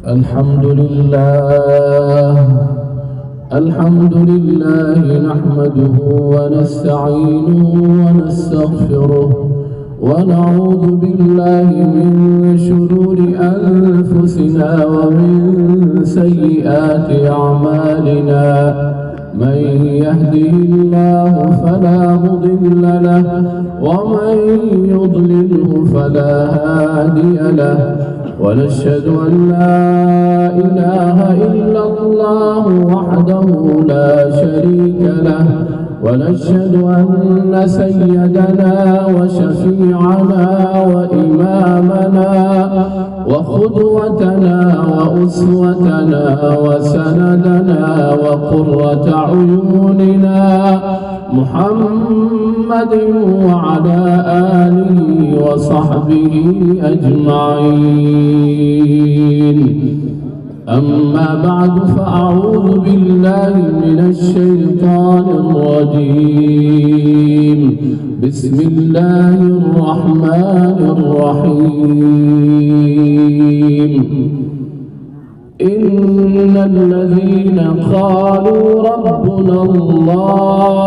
الحمد لله نحمده ونستعينه ونستغفره ونعوذ بالله من شرور أنفسنا ومن سيئات أعمالنا. من يهده الله فلا مضل له ومن يضلله فلا هادي له، ونشهد أن لا إله إلا الله وحده لا شريك له، ونشهد أن سيدنا وشفيعنا وإمامنا وقدوتنا وأسوتنا وسندنا وقرة عيوننا محمد وعلى آله وصحبه أجمعين. أما بعد، فأعوذ بالله من الشيطان الرجيم. بسم الله الرحمن الرحيم. إن الذين قالوا ربنا الله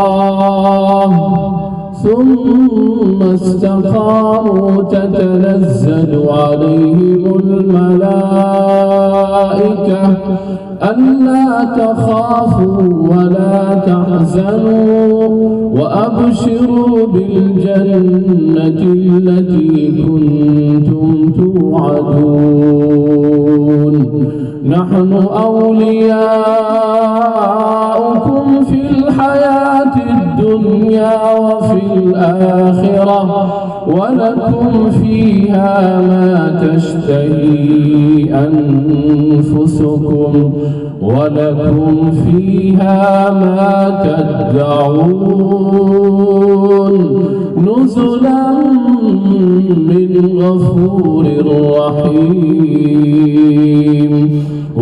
ثم استقاموا تتنزل عليهم الملائكة ألا تخافوا ولا تحزنوا وأبشروا بالجنة التي كنتم توعدون. نحن أولياؤكم في الحياة الدنيا وفي الآخرة، ولكم فيها ما تشتهي أنفسكم ولكم فيها ما تدعون، نزلا من غفور رحيم.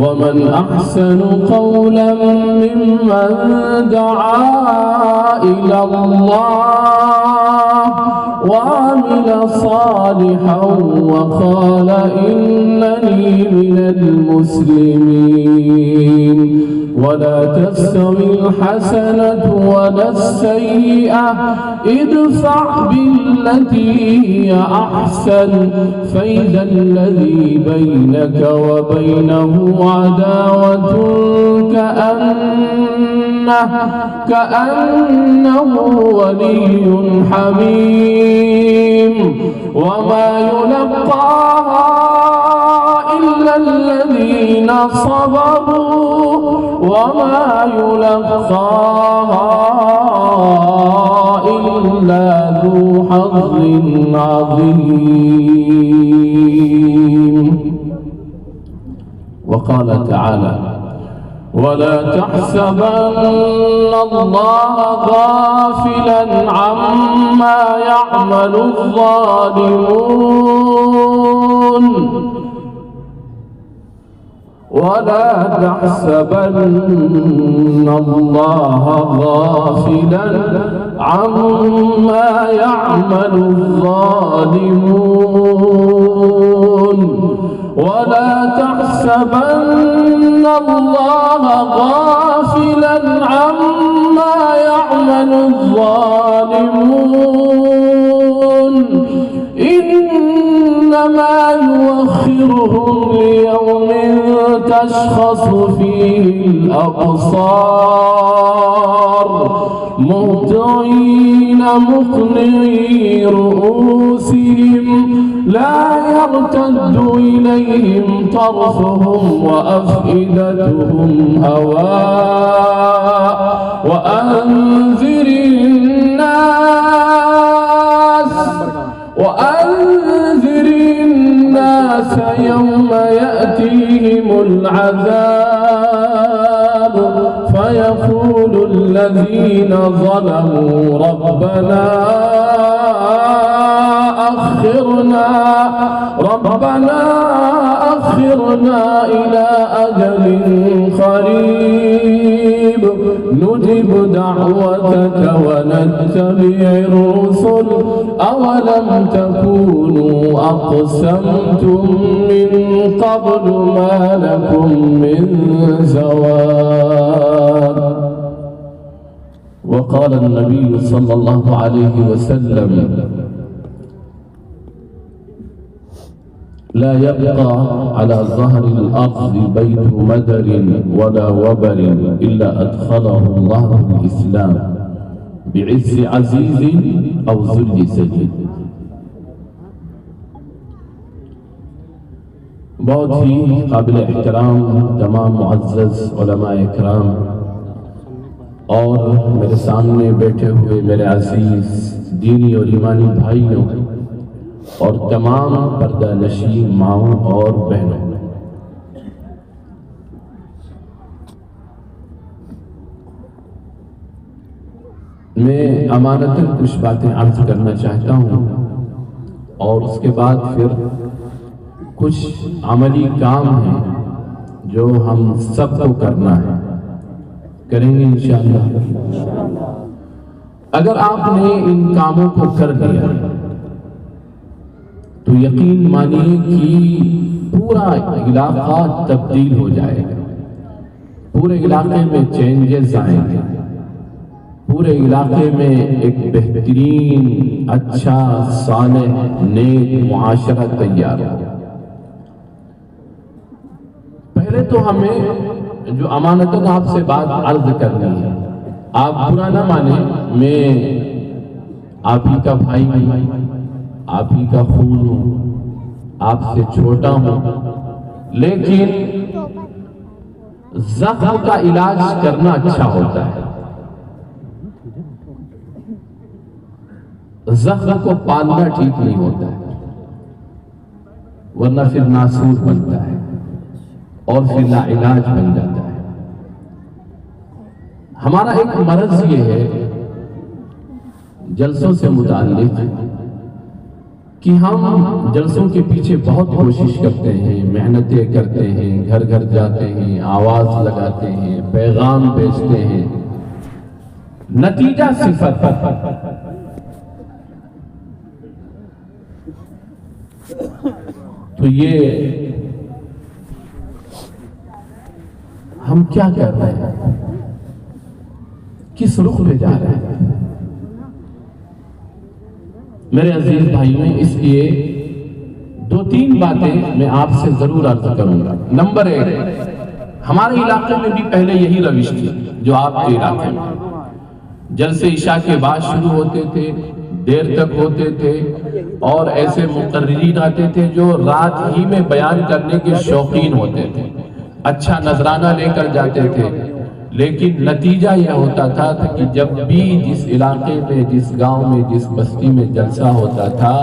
ومن أحسن قولا ممن دعا إلى الله وعمل صالحا وقال إنني من المسلمين. ولا تستوي الحسنة ولا السيئة، ادفع بالتي هي أحسن، فإذا الذي بينك وبينه عداوة كأنه ولي حميم. وما يلقاها إلا الذين صبروا وما يلقاها إلا ذو حظ عظيم. وقال تعالى: ولا تحسبن الله غافلا عما يعمل الظالمون ولا تحسبن الله غافلا عما يعمل الظالمون ولا تحسبن الله غافلا عما يعمل الظالمون، إنما يؤخرهم ليوم تشخص فيه الأبصار مهطعين مقنعي رؤوسهم لا يرتد إليهم طرفهم وأفئدتهم هواء. وأنذر الناس يوم يأتيهم العذاب فيقول الذين ظلموا ربنا أخرنا إلى أجل قريب نجب نجب دعوتك ونتبع الرسل أولم تكونوا أقسمتم من قبل ما لكم من زوال. وقال النبي صلى الله عليه وسلم لا يبقى على ظهر الأرض بيت مدر ولا وبر إلا أدخله الله الإسلام بعز عزيز أو ذل سجيد. بہت ہی قابل احترام تمام معزز علماء اکرام اور میرے سامنے بیٹھے ہوئے میرے عزیز دینی اور ایمانی بھائیوں اور تمام پردہ نشین ماؤں اور بہنوں، میں امانتاً کچھ باتیں عرض کرنا چاہتا ہوں اور اس کے بعد پھر کچھ عملی کام ہیں جو ہم سب کو کرنا ہے، کریں گے انشاءاللہ۔ اگر آپ نے ان کاموں کو کر لیا تو یقین مانیے کہ پورا علاقہ تبدیل ہو جائے گا، پورے علاقے میں چینجز آئیں گے، پورے علاقے میں ایک بہترین اچھا صالح نیک معاشرہ تیار ہو۔ پہلے تو ہمیں جو امانتاً آپ سے بات عرض کرنی ہے، آپ برا نہ مانیں، میں آپ ہی کا بھائی ہوں، آپ ہی کا خون ہوں، آپ سے چھوٹا ہوں، لیکن زخم کا علاج کرنا اچھا ہوتا ہے، زخم کو پالنا ٹھیک نہیں ہوتا ہے، ورنہ پھر ناسور بنتا ہے اور پھر لا علاج بن جاتا ہے۔ ہمارا ایک مرض یہ ہے جلسوں سے متعلق کہ ہم جلسوں کے پیچھے بہت کوشش کرتے ہیں، محنتیں کرتے ہیں، گھر گھر جاتے ہیں، آواز لگاتے ہیں، پیغام بیچتے ہیں، نتیجہ صفر۔ تو یہ ہم کیا کر رہے ہیں، کس رخ پہ جا رہے ہیں؟ میرے عزیز بھائیوں، اس لیے دو تین باتیں میں آپ سے ضرور عرض کروں گا۔ نمبر ایک، ہمارے علاقے میں بھی پہلے یہی روش تھی جو آپ کے علاقے میں، جلسے عشاء کے بعد شروع ہوتے تھے، دیر تک ہوتے تھے، اور ایسے مقررین آتے تھے جو رات ہی میں بیان کرنے کے شوقین ہوتے تھے، اچھا نذرانہ لے کر جاتے تھے، لیکن نتیجہ یہ ہوتا تھا کہ جب بھی جس علاقے میں، جس گاؤں میں، جس بستی میں جلسہ ہوتا تھا،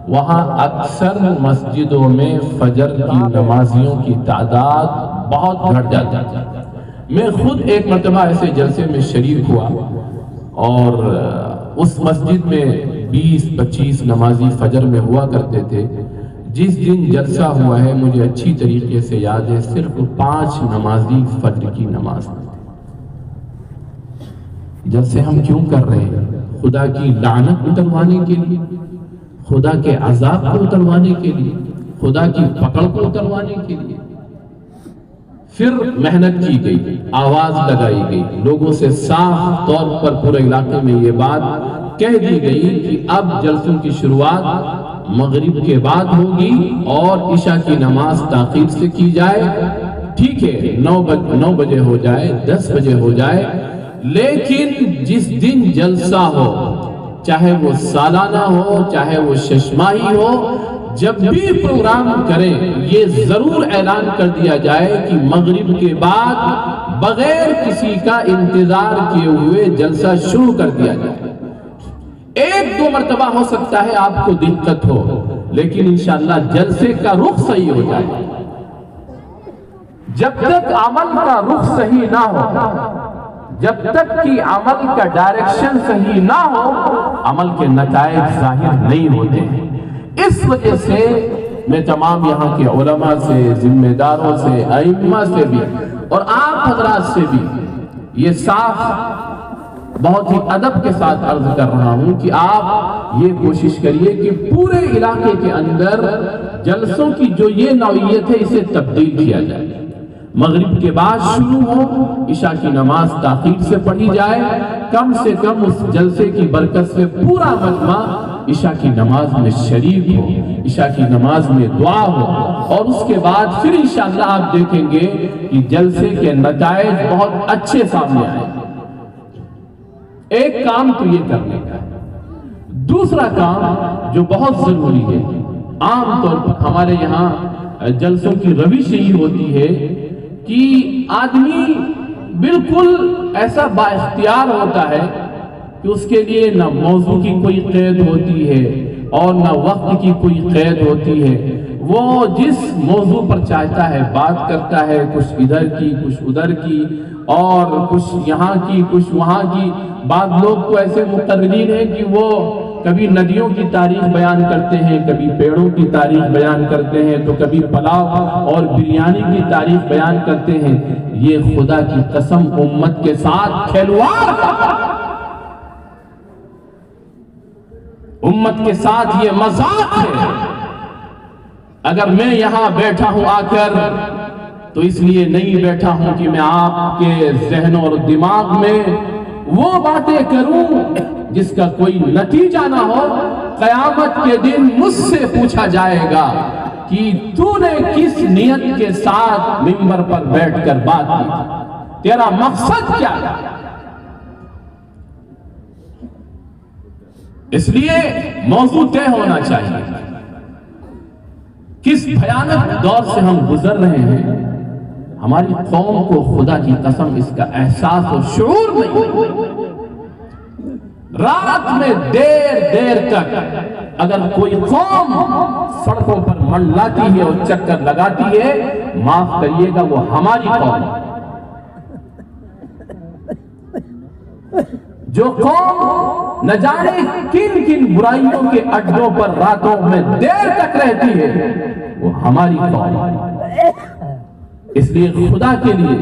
وہاں اکثر مسجدوں میں فجر کی نمازیوں کی تعداد بہت گھٹ جاتی تھی۔ میں خود ایک مرتبہ ایسے جلسے میں شریک ہوا اور اس مسجد میں 20-25 نمازی فجر میں ہوا کرتے تھے۔ جس دن جلسہ ہوا ہے مجھے اچھی طریقے سے یاد ہے، صرف 5 نمازی فجر کی نماز پڑھتے۔ جلسے ہم کیوں کر رہے ہیں؟ خدا کی لعنت اتروانے کے لیے، خدا کے عذاب کو اتروانے کے لیے، خدا کی پکڑ کو اتروانے کے لیے۔ پھر محنت کی گئی، آواز لگائی گئی، لوگوں سے صاف طور پر پورے علاقے میں یہ بات کہہ دی گئی کہ اب جلسوں کی شروعات مغرب کے بعد ہوگی اور عشاء کی نماز تاخیر سے کی جائے۔ ٹھیک ہے، 9 بجے ہو جائے، 10 بجے ہو جائے، لیکن جس دن جلسہ ہو، چاہے وہ سالانہ ہو، چاہے وہ ششماہی ہو، جب بھی پروگرام کریں یہ ضرور اعلان کر دیا جائے کہ مغرب کے بعد بغیر کسی کا انتظار کیے ہوئے جلسہ شروع کر دیا جائے۔ 1-2 مرتبہ ہو سکتا ہے آپ کو دقت ہو، لیکن انشاءاللہ جلسے کا رخ صحیح ہو جائے۔ جب تک عمل کا رخ صحیح نہ ہو، جب تک کہ عمل کا ڈائریکشن صحیح نہ ہو، عمل کے نتائج ظاہر نہیں ہوتے ہیں۔ اس وجہ سے میں تمام یہاں کے علماء سے، ذمہ داروں سے، ائمہ سے بھی اور آپ حضرات سے بھی یہ صاف بہت ہی ادب کے ساتھ عرض کر رہا ہوں کہ آپ یہ کوشش کریے کہ پورے علاقے کے اندر جلسوں کی جو یہ نوعیت ہے اسے تبدیل کیا جائے. مغرب کے بعد شروع ہو, عشاء کی نماز تاخیر سے پڑھی جائے, کم سے کم اس جلسے کی برکت سے پورا مجمع عشاء کی نماز میں شریک ہو, عشاء کی نماز میں دعا ہو, اور اس کے بعد پھر انشاءاللہ آپ دیکھیں گے کہ جلسے کے نتائج بہت اچھے سامنے آئیں. ایک کام تو یہ کرنے کا ہے. دوسرا کام جو بہت ضروری ہے, عام طور پر ہمارے یہاں جلسوں کی روش یہی ہوتی ہے کہ آدمی بالکل ایسا با اختیار ہوتا ہے کہ اس کے لیے نہ موضوع کی کوئی قید ہوتی ہے اور نہ وقت کی کوئی قید ہوتی ہے. وہ جس موضوع پر چاہتا ہے بات کرتا ہے, کچھ ادھر کی کچھ ادھر کی اور کچھ یہاں کی کچھ وہاں کی. بعض لوگ تو ایسے مقررین ہیں کہ وہ کبھی ندیوں کی تاریخ بیان کرتے ہیں, کبھی پیڑوں کی تاریخ بیان کرتے ہیں, تو کبھی پلاؤ اور بریانی کی تاریخ بیان کرتے ہیں. یہ خدا کی قسم امت کے ساتھ کھلواڑ ہے, امت کے ساتھ یہ مذاق ہے. اگر میں یہاں بیٹھا ہوں آ کر تو اس لیے نہیں بیٹھا ہوں کہ میں آپ کے ذہن اور دماغ میں وہ باتیں کروں جس کا کوئی نتیجہ نہ ہو. قیامت کے دن مجھ سے پوچھا جائے گا کہ تو نے کس نیت کے ساتھ منبر پر بیٹھ کر بات کی, تیرا مقصد کیا ہے. اس لیے موضوع طے ہونا چاہیے. کس بھیانک دور سے ہم گزر رہے ہیں, ہماری قوم کو خدا کی قسم اس کا احساس و شعور نہیں. رات میں دیر تک اگر کوئی قوم سڑکوں پر منڈلاتی ہے اور چکر لگاتی ہے, معاف کریے گا وہ ہماری قوم. جو قوم نہ جانے کن کن برائیوں کے اڈوں پر راتوں میں دیر تک رہتی ہے, وہ ہماری قوم. اس لیے خدا کے لیے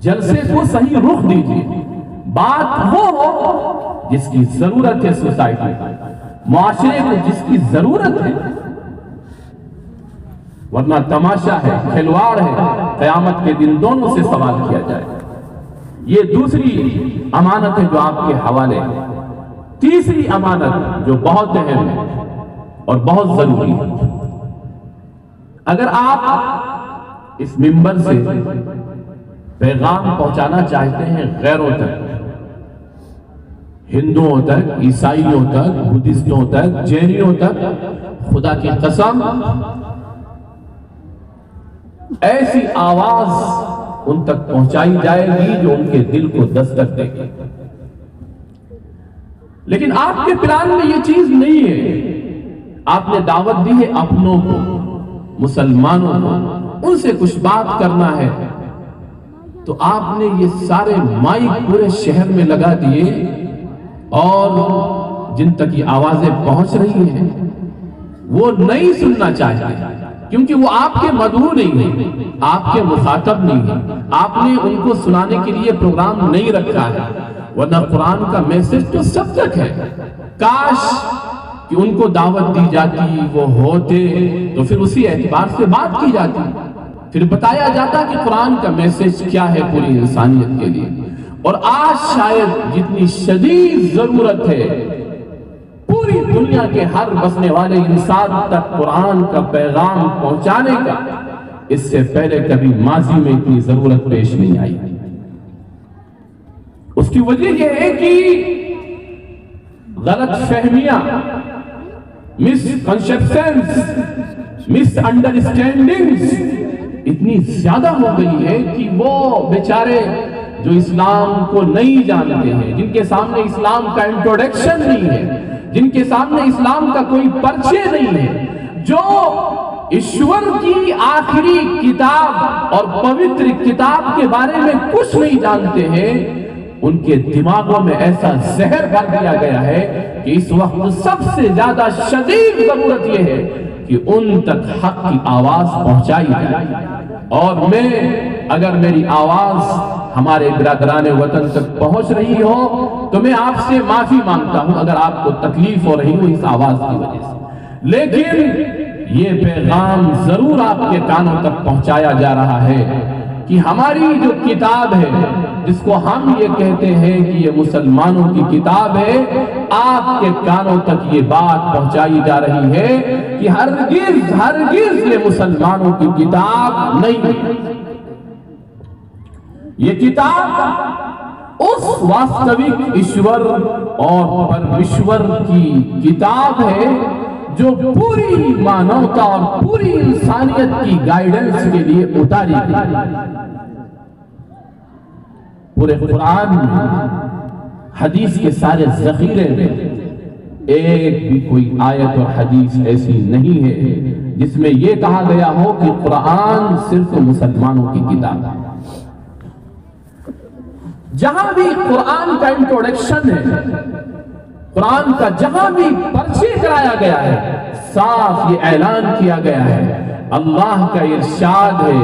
جلسے کو صحیح رخ دیجیے. بات وہ ہو جس کی ضرورت ہے سوسائٹی, معاشرے کو جس کی ضرورت ہے, ورنہ تماشا ہے, کھلواڑ ہے. قیامت کے دن دونوں سے سوال کیا جائے. یہ دوسری امانت ہے جو آپ کے حوالے ہے. تیسری امانت جو بہت اہم ہے اور بہت ضروری ہے, اگر آپ اس منبر سے پیغام پہنچانا چاہتے ہیں غیروں تک, ہندوؤں تک, عیسائیوں تک, بدھسٹوں تک, جینیوں تک, خدا کی قسم ایسی آواز ان تک پہنچائی جائے گی جو ان کے دل کو دستک دے گی. لیکن آپ کے پلان میں یہ چیز نہیں ہے. آپ نے دعوت دی ہے اپنوں کو, مسلمانوں کو, ان سے کچھ بات کرنا ہے, تو آپ نے یہ سارے مائک پورے شہر میں لگا دیے, اور جن تک یہ آوازیں پہنچ رہی ہیں وہ نہیں سننا چاہتے, کیونکہ وہ آپ کے مدعو نہیں ہیں, آپ کے مخاطب نہیں ہیں. آپ نے ان کو سنانے کے لیے پروگرام نہیں رکھا ہے, ورنہ قرآن کا میسج تو سب تک ہے. کاش کہ ان کو دعوت دی جاتی, وہ ہوتے تو پھر اسی اعتبار سے بات کی جاتی, پھر بتایا جاتا کہ قرآن کا میسج کیا ہے پوری انسانیت کے لیے. اور آج شاید جتنی شدید ضرورت ہے پوری دنیا کے ہر بسنے والے انسان تک قرآن کا پیغام پہنچانے کا, اس سے پہلے کبھی ماضی میں اتنی ضرورت پیش نہیں آئی. اس کی وجہ یہ ہے کہ غلط فہمیاں, مس کنسیپشنز, مس انڈرسٹینڈنگز اتنی زیادہ ہو گئی ہے کہ وہ بیچارے جو اسلام کو نہیں جانتے ہیں, جن کے سامنے اسلام کا انٹروڈکشن نہیں ہے, جن کے سامنے اسلام کا کوئی پرچے نہیں ہے, جو ایشور کی آخری کتاب اور پوتر کتاب کے بارے میں کچھ نہیں جانتے ہیں, ان کے دماغوں میں ایسا زہر بھر دیا گیا ہے کہ اس وقت سب سے زیادہ شدید ضرورت یہ ہے کہ ان تک حق کی آواز پہنچائی جائے. اور میں اگر میری آواز ہمارے برادران وطن تک پہنچ رہی ہو تو میں آپ سے معافی مانگتا ہوں اگر آپ کو تکلیف ہو رہی ہو اس آواز کی وجہ سے، لیکن یہ پیغام ضرور آپ کے کانوں تک پہنچایا جا رہا ہے کہ ہماری جو کتاب ہے، جس کو ہم یہ کہتے ہیں کہ یہ مسلمانوں کی کتاب ہے، آپ کے کانوں تک یہ بات پہنچائی جا رہی ہے کہ ہرگز ہرگز یہ مسلمانوں کی کتاب نہیں ہے۔ یہ کتاب اس واستوک ایشور اور پرمیشور کی کتاب ہے جو پوری مانوتا اور پوری انسانیت کی گائیڈنس کے لیے اتاری گئی۔ پورے قرآن میں حدیث کے سارے ذخیرے میں ایک بھی کوئی آیت اور حدیث ایسی نہیں ہے جس میں یہ کہا گیا ہو کہ قرآن صرف مسلمانوں کی کتاب ہے۔ جہاں بھی قرآن کا انٹروڈکشن ہے، قرآن کا جہاں بھی پرچے کرایا گیا ہے، صاف یہ اعلان کیا گیا ہے، اللہ کا ارشاد ہے،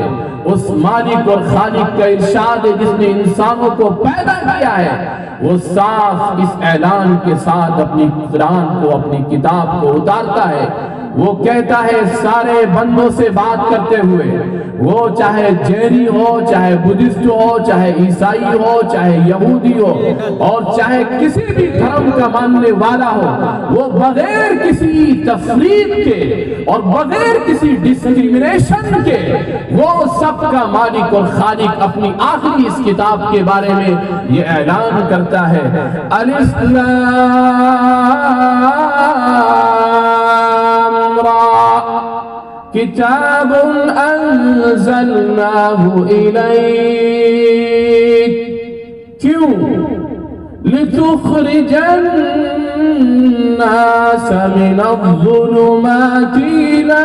اس مالک اور خالق کا ارشاد ہے جس نے انسانوں کو پیدا کیا ہے، وہ صاف اس اعلان کے ساتھ اپنی قرآن کو، اپنی کتاب کو اتارتا ہے۔ وہ کہتا ہے سارے بندوں سے بات کرتے ہوئے، وہ چاہے جینی ہو، چاہے بدھسٹ ہو، چاہے عیسائی ہو، چاہے یہودی ہو، اور چاہے کسی بھی دھرم کا ماننے والا ہو، وہ بغیر کسی تفریق کے اور بغیر کسی ڈسکریمنیشن کے وہ سب کا مالک اور خالق اپنی آخری اس کتاب کے بارے میں یہ اعلان کرتا ہے، الف کتاب انزلناہ الیک، کیوں؟ لتخرج الناس من الظلمات الى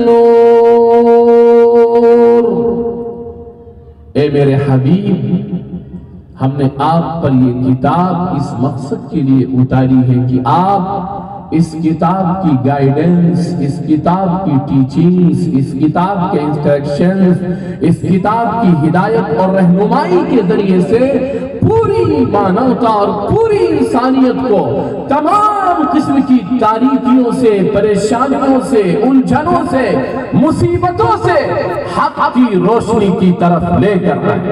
النور۔ اے میرے حبیب، ہم نے آپ پر یہ کتاب اس مقصد کے لیے اتاری ہے کہ آپ اس کتاب کی گائیڈنس، اس کتاب کی ٹیچنگز، اس کتاب کے انسٹرکشنز، اس کتاب کی ہدایت اور رہنمائی کے ذریعے سے پوری مانوتا اور پوری انسانیت کو تمام قسم کی تاریکیوں سے، پریشانیوں سے، الجھنوں سے، مصیبتوں سے حق کی روشنی کی طرف لے کر آئے۔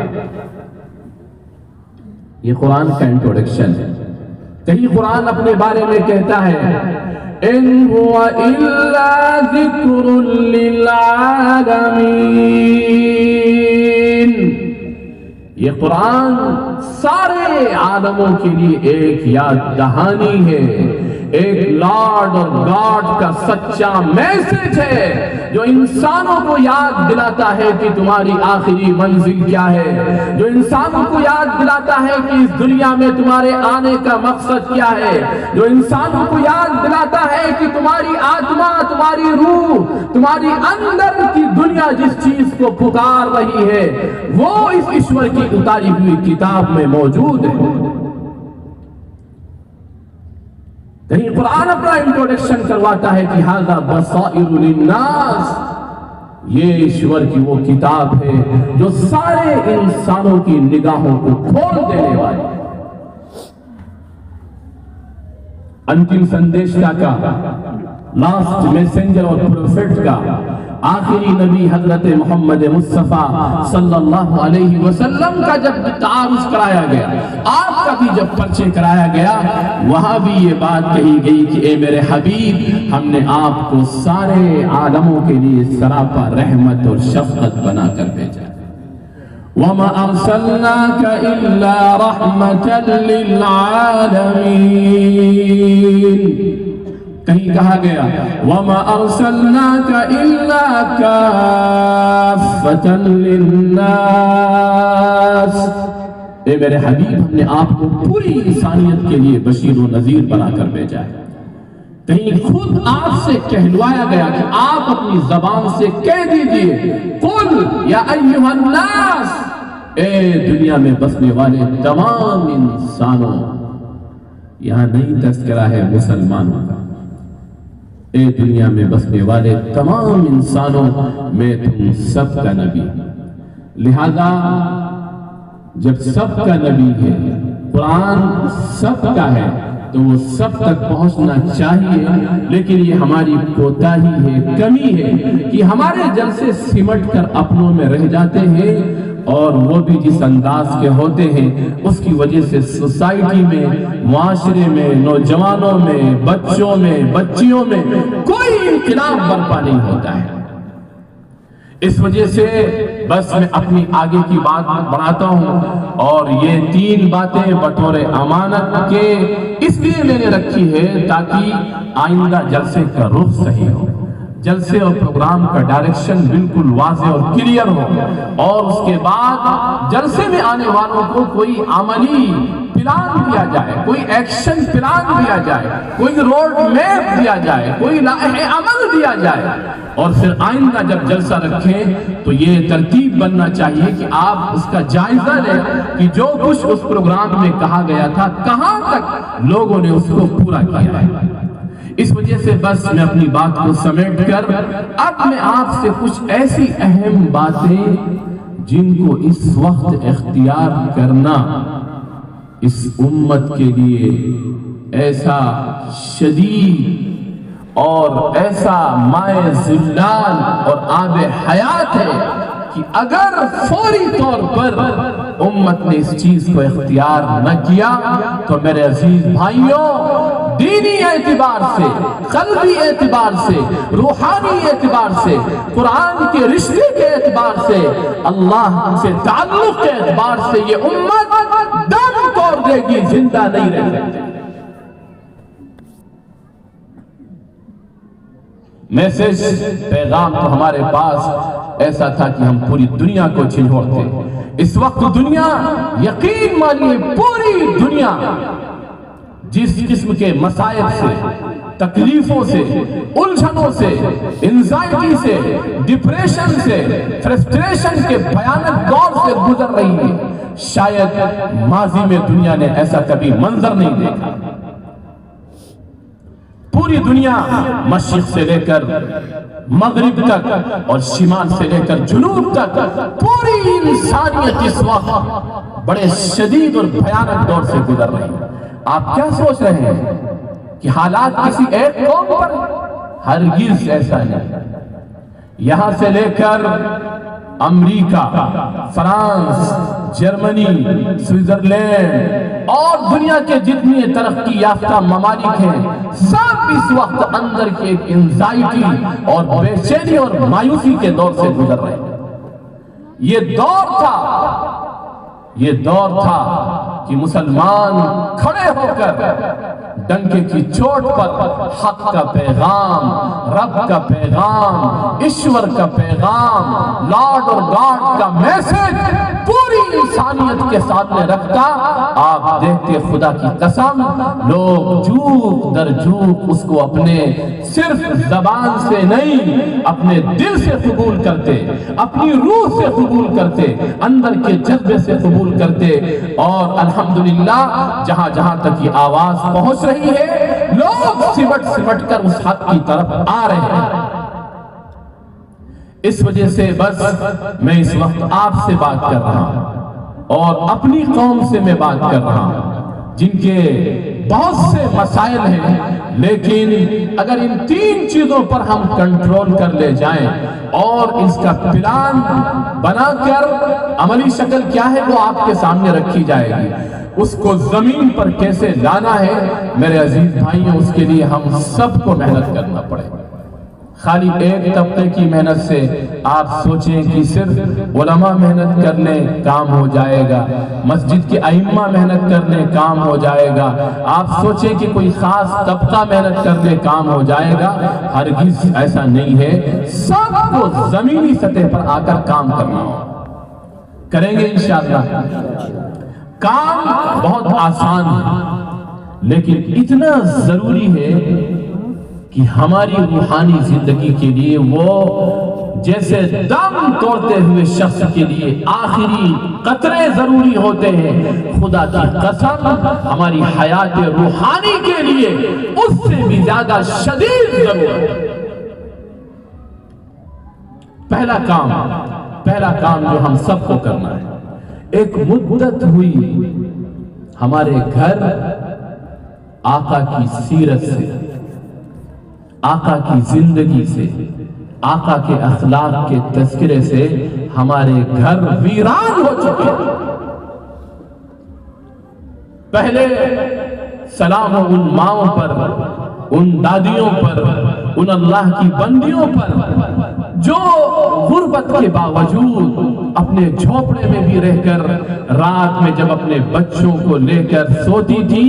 یہ قرآن کا انٹروڈکشن ہے۔ کہیں قرآن اپنے بارے میں کہتا ہے ان هو الا ذکر للعالمین، یہ قرآن سارے عالموں کے لیے ایک یاد دہانی ہے، ایک لارڈ اور گاڈ کا سچا میسج ہے جو انسانوں کو یاد دلاتا ہے کہ تمہاری آخری منزل کیا ہے، جو انسانوں کو یاد دلاتا ہے کہ اس دنیا میں تمہارے آنے کا مقصد کیا ہے، جو انسانوں کو یاد دلاتا ہے کہ تمہاری آتما، تمہاری روح، تمہاری اندر کی دنیا جس چیز کو پکار رہی ہے وہ اس ایشور کی اتاری ہوئی کتاب میں موجود ہے۔ کہیں قرآن اپنا انٹروڈکشن کرواتا ہے کہ ھذا بصائر للناس، یہ ایشور کی وہ کتاب ہے جو سارے انسانوں کی نگاہوں کو کھول دینے والی ہے۔ انتم سندیشتا کا، لاسٹ میسنجر اور پروفیٹ کا، آخری نبی حضرت محمد مصطفیٰ صلی اللہ علیہ وسلم کا جب تعارف کرایا گیا، آپ کا بھی جب پرچے کرایا گیا، وہاں بھی یہ بات کہی گئی کہ اے میرے حبیب، ہم نے آپ کو سارے عالموں کے لیے سراپا رحمت اور شفقت بنا کر بھیجا۔ وَمَا أَرْسَلْنَاكَ إِلَّا رَحْمَةً لِلْعَالَمِينَ، کہیں کہا گیا وَمَا أَرْسَلْنَاكَ إِلَّا كَافَّةً لِلنَّاسِ، اے میرے حبیب، ہم نے آپ کو پوری انسانیت کے لیے بشیر و نذیر بنا کر بھیجا ہے۔ کہیں خود آپ سے کہلوایا گیا کہ آپ اپنی زبان سے کہہ دیجئے قُلْ یا ایُّہَا النَّاسِ، اے دنیا میں بسنے والے تمام انسانوں، یہاں نہیں تذکرہ ہے مسلمانوں کا، اے دنیا میں بسنے والے تمام انسانوں، میں تم سب کا نبی۔ لہذا جب سب کا نبی ہے، قرآن سب کا ہے، تو وہ سب تک پہنچنا چاہیے، لیکن یہ ہماری کوتاہی ہے، کمی ہے کہ ہمارے جلسے سمٹ کر اپنوں میں رہ جاتے ہیں، اور وہ بھی جس انداز کے ہوتے ہیں اس کی وجہ سے سوسائٹی میں، معاشرے میں، نوجوانوں میں، بچوں میں، بچیوں میں کوئی انقلاب برپا نہیں ہوتا ہے۔ اس وجہ سے بس میں اپنی آگے کی بات بڑھاتا ہوں، اور یہ 3 باتیں بطور امانت کے اس لیے میں نے رکھی ہے تاکہ آئندہ جلسے کا رخ صحیح ہو، جلسے اور پروگرام کا ڈائریکشن بالکل واضح اور کلیئر ہو، اور اس کے بعد جلسے میں آنے والوں کو کوئی عملی پلان دیا جائے، کوئی ایکشن پلان دیا جائے، کوئی روڈ میپ دیا جائے، کوئی لائحہ عمل دیا جائے، اور پھر آئندہ جب جلسہ رکھیں تو یہ ترتیب بننا چاہیے کہ آپ اس کا جائزہ لیں کہ جو کچھ اس پروگرام میں کہا گیا تھا کہاں تک لوگوں نے اس کو پورا کیا ہے۔ اس وجہ سے بس میں اپنی بات کو سمیٹ کر اب میں آپ سے کچھ ایسی اہم باتیں جن کو اس وقت اختیار کرنا اس امت کے لیے ایسا شدید اور ایسا مائع زلال اور آب حیات ہے کہ اگر فوری طور پر امت نے اس چیز کو اختیار نہ کیا تو میرے عزیز بھائیوں، دینی اعتبار سے، قلبی اعتبار سے، روحانی اعتبار سے، قرآن کے رشتے کے اعتبار سے، اللہ سے تعلق کے اعتبار سے یہ امت دم توڑ دے گی، زندہ نہیں رہ سکتی۔ میسج، پیغام تو ہمارے پاس ایسا تھا کہ ہم پوری دنیا کو جھنجھوڑتے۔ اس وقت دنیا، یقین مانیے پوری دنیا جس قسم کے مسائل سے، تکلیفوں سے، الجھنوں سے، انزائٹی سے، ڈپریشن سے، فرسٹریشن کے بھیانک دور سے گزر رہی ہے، شاید ماضی میں دنیا نے ایسا کبھی منظر نہیں دیکھا۔ پوری دنیا مشرق سے لے کر مغرب تک اور شمال سے لے کر جنوب تک پوری انسانیت اس وقت بڑے شدید اور بھیانک دور سے گزر رہی ہے۔ آپ کیا سوچ رہے ہیں کہ حالات کسی ایک قوم پر؟ ہرگز ایسا نہیں۔ یہاں سے لے کر امریکہ، فرانس، جرمنی، سوئٹزرلینڈ اور دنیا کے جتنے ترقی یافتہ ممالک ہیں، سب اس وقت اندر کی ایک انزائٹی اور بے چینی اور مایوسی کے دور سے گزر رہے ہیں۔ یہ دور تھا کہ مسلمان کھڑے ہو کر ڈنکے کی چوٹ پر حق کا پیغام، رب کا پیغام، ایشور کا پیغام، لارڈ اور گاڈ کا میسج پوری انسانیت کے سامنے رکھتا۔ آپ دیکھتے خدا کی قسم، لوگ جھوک در جھوک اس کو اپنے صرف زبان سے نہیں، اپنے دل سے قبول کرتے، اپنی روح سے قبول کرتے، اندر کے جذبے سے قبول کرتے، اور الحمدللہ جہاں جہاں تک یہ آواز پہنچ رہی ہے، لوگ سمٹ کر اس حق کی طرف آ رہے ہیں۔ اس وجہ سے بس میں اس وقت آپ سے بات کر رہا ہوں، اور اپنی قوم سے میں بات کر رہا ہوں جن کے بہت سے مسائل ہیں، لیکن اگر ان 3 چیزوں پر ہم کنٹرول کر لے جائیں اور اس کا پلان بنا کر عملی شکل کیا ہے وہ آپ کے سامنے رکھی جائے گی، اس کو زمین پر کیسے لانا ہے میرے عزیز بھائیوں، اس کے لیے ہم سب کو محنت کرنا پڑے گا۔ خالی ایک طبقے کی محنت سے آپ سوچیں کہ صرف علماء محنت کر لیں کام ہو جائے گا، مسجد کے ائمہ محنت کر لیں کام ہو جائے گا، آپ سوچیں کہ کوئی خاص طبقہ محنت کر لیں کام ہو جائے گا، ہرگز ایسا نہیں ہے۔ سب کو زمینی سطح پر آ کر کام کرنا ہو، کریں گے انشاءاللہ۔ کام بہت آسان ہے، لیکن اتنا ضروری ہے کہ ہماری روحانی زندگی کے لیے وہ جیسے دم توڑتے ہوئے شخص کے لیے آخری قطرے ضروری ہوتے ہیں، خدا کی قسم ہماری حیات روحانی کے لیے اس سے بھی زیادہ شدید ضرورت ہے۔ پہلا کام جو ہم سب کو کرنا ہے، ایک مدت ہوئی ہمارے گھر آقا کی سیرت سے، آقا کی زندگی سے، آقا کے اخلاق کے تذکرے سے ہمارے گھر ویران ہو چکے۔ پہلے سلام ہو ان ماؤں پر، ان دادیوں پر، ان اللہ کی بندیوں پر جو غربت کے باوجود اپنے جھوپڑے میں بھی رہ کر رات میں جب اپنے بچوں کو لے کر سوتی تھی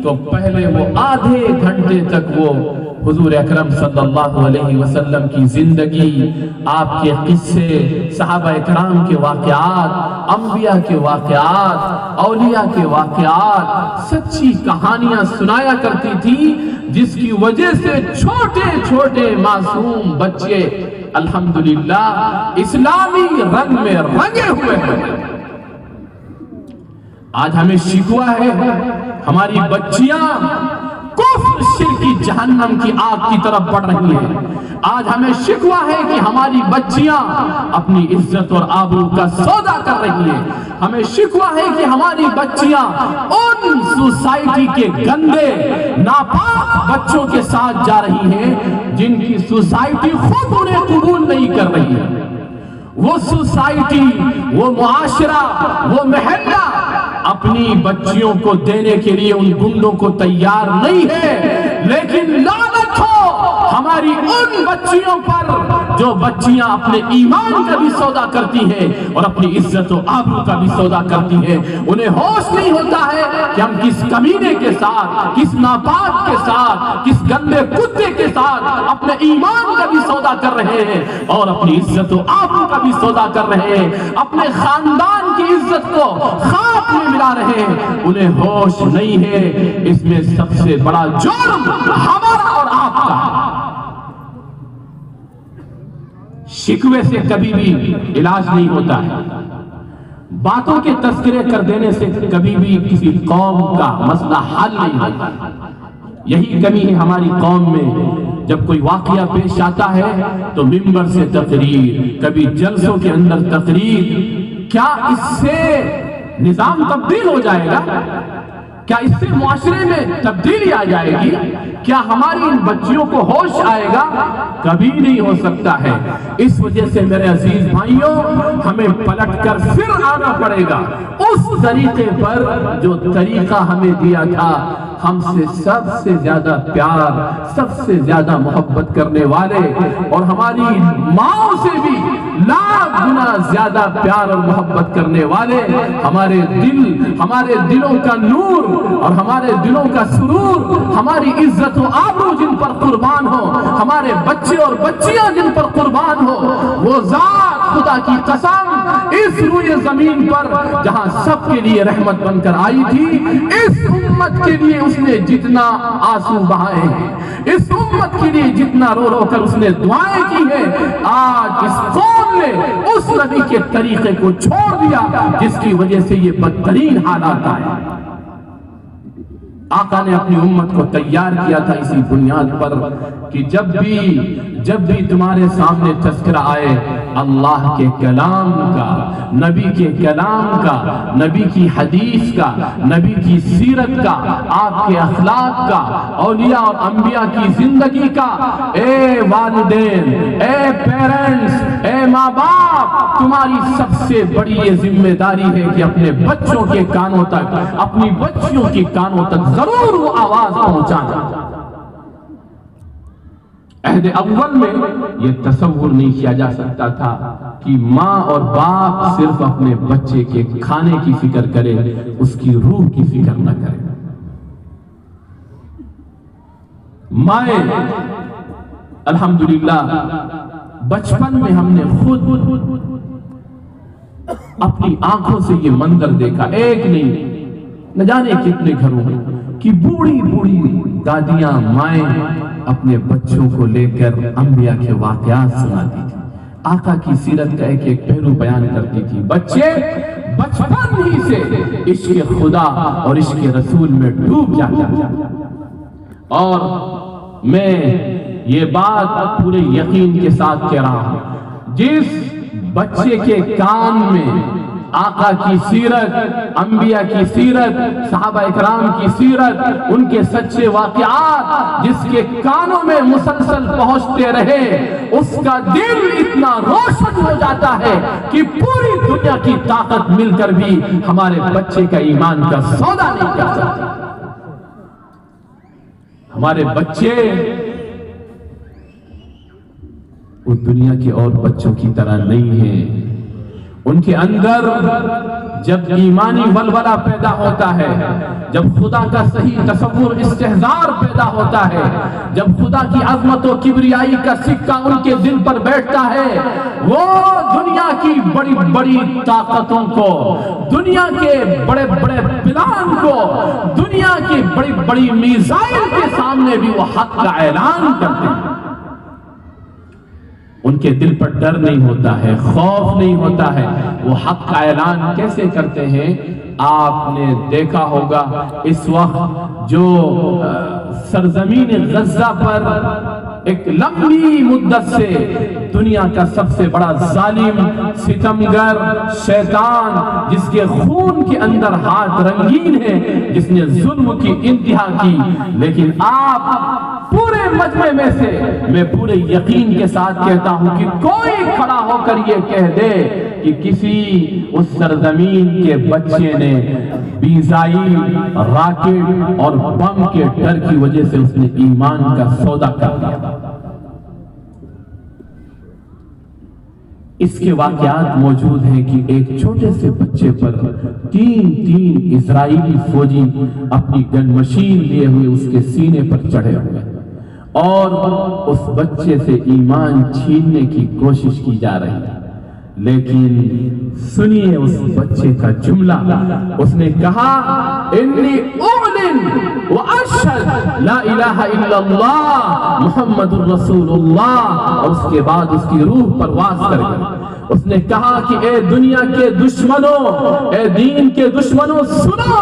تو پہلے وہ آدھے گھنٹے تک وہ حضور اکرم صلی اللہ علیہ وسلم کی زندگی، آپ کے قصے، صحابہ اکرام کے واقعات، انبیاء کے واقعات، اولیاء کے واقعات، سچی کہانیاں سنایا کرتی تھی، جس کی وجہ سے چھوٹے چھوٹے معصوم بچے الحمدللہ اسلامی رنگ میں رنگے ہوئے ہیں۔ آج ہمیں شکوہ ہے ہماری بچیاں کفر شرکی جہنم کی آگ کی طرف بڑھ رہی ہیں۔ آج ہمیں شکوہ ہے کہ ہماری بچیاں اپنی عزت اور آبرو کا سودا کر رہی ہیں۔ ہمیں شکوہ ہے کہ ہماری بچیاں ان سوسائٹی کے گندے ناپاک بچوں کے ساتھ جا رہی ہیں جن کی سوسائٹی خود انہیں قبول نہیں کر رہی ہے۔ وہ سوسائٹی، وہ معاشرہ، وہ محلہ اپنی بچیوں کو دینے کے لیے ان گنڈوں کو تیار نہیں ہے، لیکن لعنت ہو ہماری ان بچیوں پر جو بچیاں اپنے ایمان کا بھی سودا کرتی ہیں اور اپنی عزت و آبرو کا بھی سودا کرتی ہیں۔ انہیں ہوش نہیں ہوتا ہے کہ ہم کس کمینے کے ساتھ، کس ناپاک کے ساتھ، کس گندے کتے کے ساتھ اپنے ایمان کا بھی سودا کر رہے ہیں اور اپنی عزت و آبرو کا بھی سودا کر رہے ہیں، اپنے خاندان کی عزت کو خاک میں ملا رہے ہیں۔ انہیں ہوش نہیں ہے۔ اس میں سب سے بڑا جرم ہمارا اور آپ کا۔ شکوے سے کبھی بھی علاج نہیں ہوتا ہے، باتوں کے تذکرے کر دینے سے کبھی بھی کسی قوم کا مسئلہ حل نہیں ہوتا۔ یہی کمی ہے ہماری قوم میں، جب کوئی واقعہ پیش آتا ہے تو ممبر سے تقریر، کبھی جلسوں کے اندر تقریر۔ کیا اس سے نظام تبدیل ہو جائے گا؟ کیا اس سے معاشرے میں تبدیلی آ جائے گی؟ کیا ہماری ان بچیوں کو ہوش آئے گا؟ کبھی نہیں ہو سکتا ہے۔ اس وجہ سے میرے عزیز بھائیوں، ہمیں پلٹ کر پھر آنا پڑے گا اس طریقے پر جو طریقہ ہمیں دیا تھا ہم سے سب سے زیادہ پیار، سب سے زیادہ محبت کرنے والے اور ہماری ماں سے بھی لاکھ گنا زیادہ پیار اور محبت کرنے والے، ہمارے دلوں کا نور اور ہمارے دلوں کا سرور، ہماری عزت و آبرو جن پر قربان ہو، ہمارے بچے اور بچیاں جن پر قربان ہو، وہ ذات خدا کی قسم اس روئے زمین پر جہاں سب کے لیے رحمت بن کر آئی تھی، اس امت کے لیے اس نے جتنا آنسو بہائے ہیں، اس امت کے لیے جتنا رو رو کر اس نے دعائیں کی ہیں، آج اس قوم نے اس نبی کے طریقے کو چھوڑ دیا جس کی وجہ سے یہ بدترین حالات آئے۔ آقا نے اپنی امت کو تیار کیا تھا اسی بنیاد پر کہ جب بھی تمہارے سامنے تذکرہ آئے اللہ کے کلام کا، نبی کے کلام کا، نبی کی حدیث کا، نبی کی سیرت کا، آپ کے اخلاق کا، اولیاء اور انبیاء کی زندگی کا، اے والدین، اے پیرنٹس، اے ماں باپ، تمہاری سب سے بڑی یہ ذمہ داری ہے کہ اپنے بچوں کے کانوں تک، اپنی بچیوں کے کانوں تک ضرور وہ آواز پہنچانا۔ عہد اول میں یہ تصور نہیں کیا جا سکتا تھا کہ ماں اور باپ صرف اپنے بچے کے کھانے کی فکر کرے، اس کی روح کی فکر نہ کرے۔ مائیں الحمدللہ بچپن میں ہم نے خود اپنی آنکھوں سے یہ منظر دیکھا، ایک نہیں نہ جانے کتنے گھروں میں کہ بوڑھی بوڑھی دادیاں، مائیں اپنے بچوں کو لے کر انبیاء کے واقعات سناتی تھی، آقا کی سیرت کا ایک ایک پہلو بیان کرتی تھی۔ بچے بچپن ہی سے عشق خدا اور عشق رسول میں ڈوب جاتے ہیں۔ اور میں یہ بات پورے یقین کے ساتھ کہہ رہا ہوں، جس بچے کے کان میں آقا کی سیرت، انبیاء کی سیرت، صحابہ اکرام کی سیرت، ان کے سچے واقعات جس کے کانوں میں مسلسل پہنچتے رہے، اس کا دل اتنا روشن ہو جاتا ہے کہ پوری دنیا کی طاقت مل کر بھی ہمارے بچے کا ایمان کا سودا نہیں کر سکتی۔ ہمارے بچے وہ دنیا کے اور بچوں کی طرح نہیں ہیں۔ ان کے اندر جب ایمانی ولولہ پیدا ہوتا ہے، جب خدا کا صحیح تصور استحضار پیدا ہوتا ہے، جب خدا کی عظمت و کبریائی کا سکہ ان کے دل پر بیٹھتا ہے، وہ دنیا کی بڑی بڑی طاقتوں کو، دنیا کے بڑے بڑے پلان کو، دنیا کی بڑی بڑی میزائل کے سامنے بھی وہ حق کا اعلان کرتے ہیں۔ ان کے دل پر ڈر نہیں ہوتا ہے، خوف نہیں ہوتا ہے۔ وہ حق کا اعلان کیسے کرتے ہیں؟ آپ نے دیکھا ہوگا اس وقت جو سرزمین غزہ پر ایک لمبی مدت سے دنیا کا سب سے بڑا ظالم، ستمگر، شیطان، جس کے خون کے اندر ہاتھ رنگین ہے، جس نے ظلم کی انتہا کی، لیکن آپ پورے مجمع میں سے میں پورے یقین کے ساتھ کہتا ہوں کہ کوئی کھڑا ہو کر یہ کہہ دے کہ کسی اس سرزمین کے بچے نے میزائل، راکٹ اور بم کے ڈر کی وجہ سے اس نے ایمان کا سودا کر لیا۔ اس کے واقعات موجود ہیں کہ ایک چھوٹے سے بچے پر تین اسرائیلی فوجی اپنی گن مشین لیے ہوئے اس کے سینے پر چڑھے ہوئے اور اس بچے سے ایمان چھیننے کی کوشش کی جا رہی ہے۔ لیکن سنیے اس بچے کا جملہ، اس نے کہا انی اعلن واشہد لا الہ الا اللہ محمد الرسول اللہ، اور اس کے بعد اس کی روح پرواز کر گئی۔ اس نے کہا کہ اے دنیا کے دشمنوں، اے دین کے دشمنوں، سنو،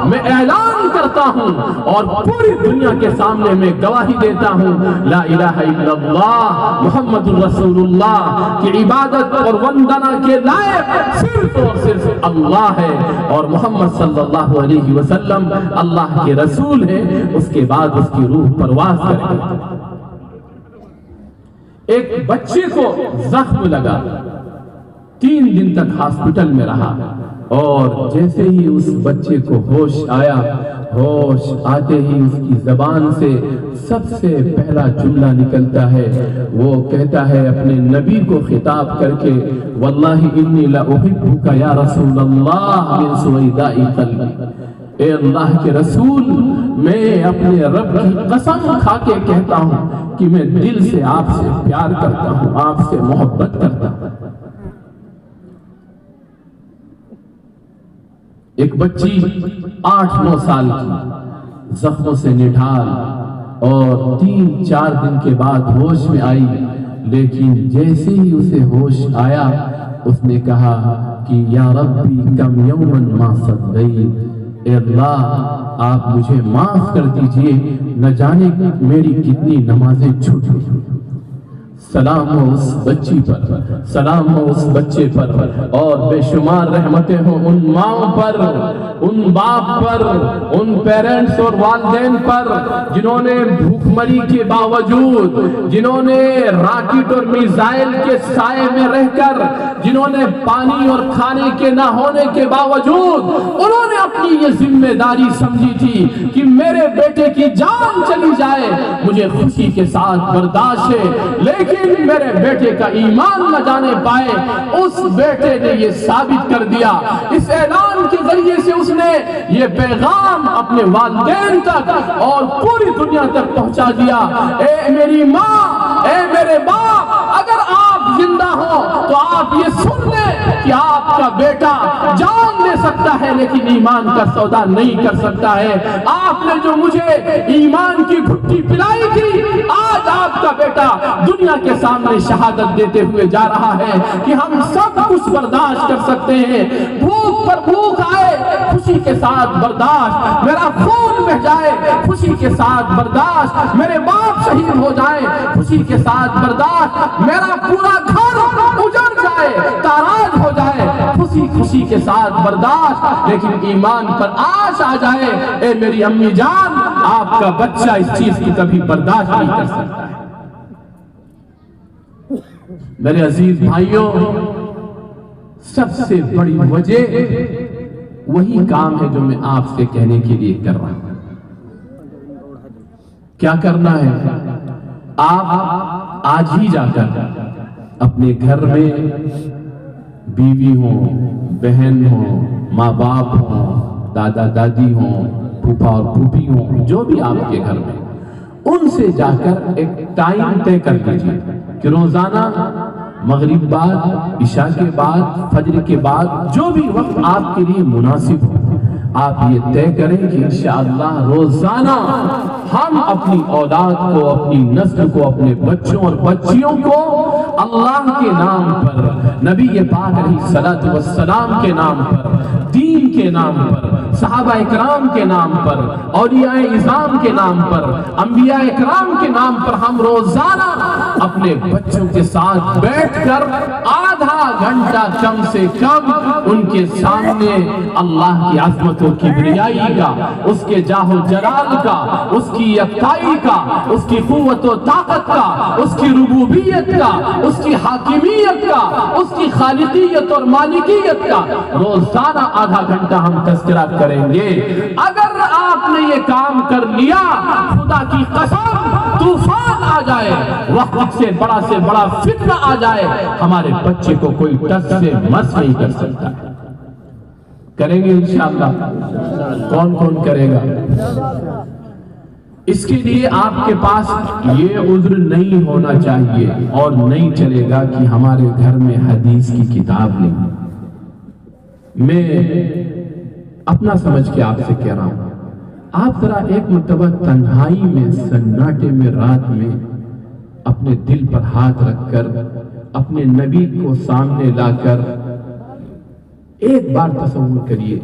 میں اعلان کرتا ہوں اور پوری دنیا کے سامنے میں گواہی دیتا ہوں لا الہ الا اللہ محمد الرسول اللہ کی عبادت اور وندنا کے لائق صرف اور صرف اللہ ہے، اور محمد صلی اللہ علیہ وسلم اللہ کے رسول ہے۔ اس کے بعد اس کی روح پرواز کر گئی۔ ایک بچے کو زخم لگا، 3 دن تک ہاسپٹل میں رہا، اور جیسے ہی اس بچے کو ہوش آیا، ہوش آتے ہی اس کی زبان سے سب سے پہلا جملہ نکلتا ہے، وہ کہتا ہے اپنے نبی کو خطاب کر کے واللہ انی لأحبک یا رسول اللہ من سویداء قلبی، اے اللہ کے رسول، میں اپنے رب کی قسم کھا کے کہتا ہوں کہ میں دل سے آپ سے پیار کرتا ہوں، آپ سے محبت کرتا ہوں۔ ایک بچی 8-9 سال کی زخموں سے نڈھال اور 3-4 دن کے بعد ہوش میں آئی، لیکن جیسے ہی اسے ہوش آیا اس نے کہا کہ یا ربی کم یومن ما صلیت، اے اللہ آپ مجھے معاف کر دیجئے، نہ جانے میری کتنی نمازیں چھوٹ گئی۔ سلام ہو اس بچی پر، سلام ہو اس بچے پر، اور بے شمار رحمتیں ہوں ان ماں پر، ان باپ پر، ان پیرنٹس اور والدین پر جنہوں نے بھوک مری کے باوجود، جنہوں نے راکٹ اور میزائل کے سائے میں رہ کر، جنہوں نے پانی اور کھانے کے نہ ہونے کے باوجود انہوں نے اپنی یہ ذمہ داری سمجھی تھی کہ میرے بیٹے کی جان چلی جائے مجھے خوشی کے ساتھ برداشت ہے، لیکن میرے بیٹے کا ایمان نہ جانے پائے۔ اس بیٹے نے یہ ثابت کر دیا، اس اعلان کے ذریعے سے اس نے یہ پیغام اپنے والدین تک اور پوری دنیا تک پہنچا دیا، اے میری ماں، اے میرے باپ، اگر آپ زندہ ہو تو آپ یہ سن لیں کہ آپ کا بیٹا جان دے سکتا ہے لیکن ایمان کا سودا نہیں کر سکتا ہے۔ آپ نے جو مجھے ایمان کی گھٹی پلائی تھی، آج آپ کا بیٹا دنیا کے سامنے شہادت دیتے ہوئے جا رہا ہے کہ ہم سب کچھ برداشت کر سکتے ہیں، بھوک پر بھوک آئے خوشی کے ساتھ برداشت، میرا خون بہ جائے خوشی کے ساتھ برداشت، میرے باپ شہید ہو جائیں خوشی کے ساتھ برداشت، میرا پورا گھر اجڑ جائے تاراج ہو جائے خوشی خوشی کے ساتھ برداشت، لیکن ایمان پر آش آ جائے، اے میری امی جان، آپ کا بچہ اس چیز کی کبھی برداشت نہیں کر سکتا ہے۔ میرے عزیز بھائیوں، سب سے بڑی وجہ وہی کام ہے جو میں آپ سے کہنے کے لیے کر رہا ہوں۔ کیا کرنا ہے؟ آپ آج ہی جا کر اپنے گھر میں بیوی ہوں، بہن ہوں، ماں باپ ہوں، دادا دادی ہوں، پھوپھا اور پھوپھی ہوں، جو بھی آپ کے گھر میں، ان سے جا کر ایک ٹائم طے کر لیجیے کہ روزانہ مغرب بعد، عشاء کے بعد، فجر کے بعد، جو بھی وقت آپ کے لیے مناسب ہو، آپ یہ طے کریں کہ انشاءاللہ روزانہ ہم اپنی اولاد کو، اپنی نسل کو، اپنے بچوں اور بچیوں کو اللہ کے نام پر، نبی پاک علیہ السلام کے نام پر، دین کے نام پر، صحابہ اکرام کے نام پر، اولیاء اعظام کے نام پر، انبیاء اکرام کے نام پر ہم روزانہ اپنے بچوں کے ساتھ بیٹھ کر آدھا گھنٹہ کم سے کم ان کے سامنے اللہ کی عظمت و کبریائی کا، اس کے جاہ و جلال کا، اس کی یکتائی کا، اس کی قوت و طاقت کا، اس کی ربوبیت کا، اس کی حاکمیت کا، اس کی خالقیت اور مالکیت کا روزانہ آدھا گھنٹہ ہم تذکرہ کریں گے۔ اگر آپ نے یہ کام کر لیا، خدا کی قسم طوفان آ جائے، وقت سے بڑا فتنہ آ جائے، ہمارے بچے کو کوئی ٹس سے مس نہیں کر سکتا۔ کریں گے انشاءاللہ؟ کون کون کرے گا؟ اس کے لیے آپ کے پاس یہ عذر نہیں ہونا چاہیے اور نہیں چلے گا کہ ہمارے گھر میں حدیث کی کتاب نہیں۔ میں اپنا سمجھ کے آپ سے کہہ رہا ہوں، آپ ذرا ایک مرتبہ تنہائی میں، سناٹے میں، رات میں اپنے دل پر ہاتھ رکھ کر اپنے نبی کو سامنے لا کر ایک بار تصور کریے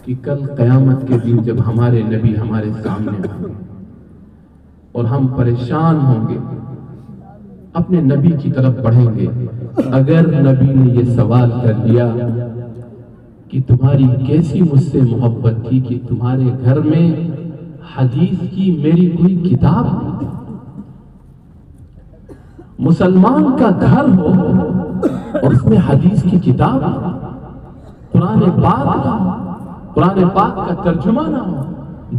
کہ کل قیامت کے دن جب ہمارے نبی ہمارے سامنے ہوں گے اور ہم پریشان ہوں گے، اپنے نبی کی طرف بڑھیں گے، اگر نبی نے یہ سوال کر لیا کہ تمہاری کیسی مجھ سے محبت تھی کہ تمہارے گھر میں حدیث کی میری کوئی کتاب نہیں تھی۔ مسلمان کا گھر ہو اور اس میں حدیث کی کتاب، قرآن پاک کا ترجمہ نہ ہو،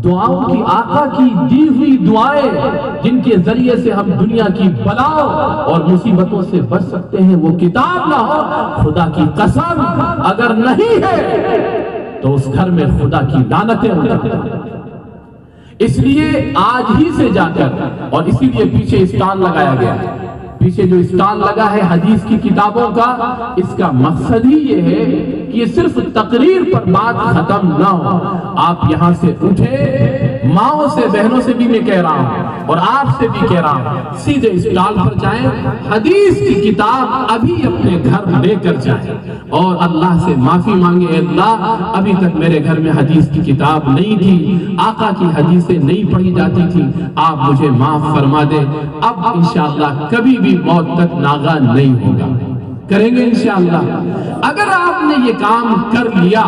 دعاؤں کی، آقا کی دی ہوئی دعائیں جن کے ذریعے سے ہم دنیا کی بلاؤں اور مصیبتوں سے بچ سکتے ہیں، وہ کتاب نہ ہو، خدا کی قسم اگر نہیں ہے تو اس گھر میں خدا کی لعنتیں اترتی ہیں۔ اس لیے آج ہی سے جا کر، اور اسی لیے پیچھے اسٹال لگایا گیا ہے، پیچھے جو اسٹال لگا ہے حدیث کی کتابوں کا، اس کا مقصد ہی یہ ہے کہ یہ صرف تقریر پر بات ختم نہ ہو۔ آپ یہاں سے اٹھے، ماؤں سے، بہنوں سے بھی میں کہہ رہا ہوں اور آپ سے بھی کہہ رہا ہوں، سیدھے اسٹال پر جائیں، حدیث کی کتاب ابھی اپنے گھر لے کر جائیں اور اللہ سے معافی مانگے، اے اللہ ابھی تک میرے گھر میں حدیث کی کتاب نہیں تھی، آقا کی حدیثیں نہیں پڑھی جاتی تھی، آپ مجھے معاف فرما دیں، اب انشاءاللہ کبھی بھی موت تک ناغا نہیں ہوگا۔ کریں گے انشاءاللہ؟ اگر آپ نے یہ کام کر لیا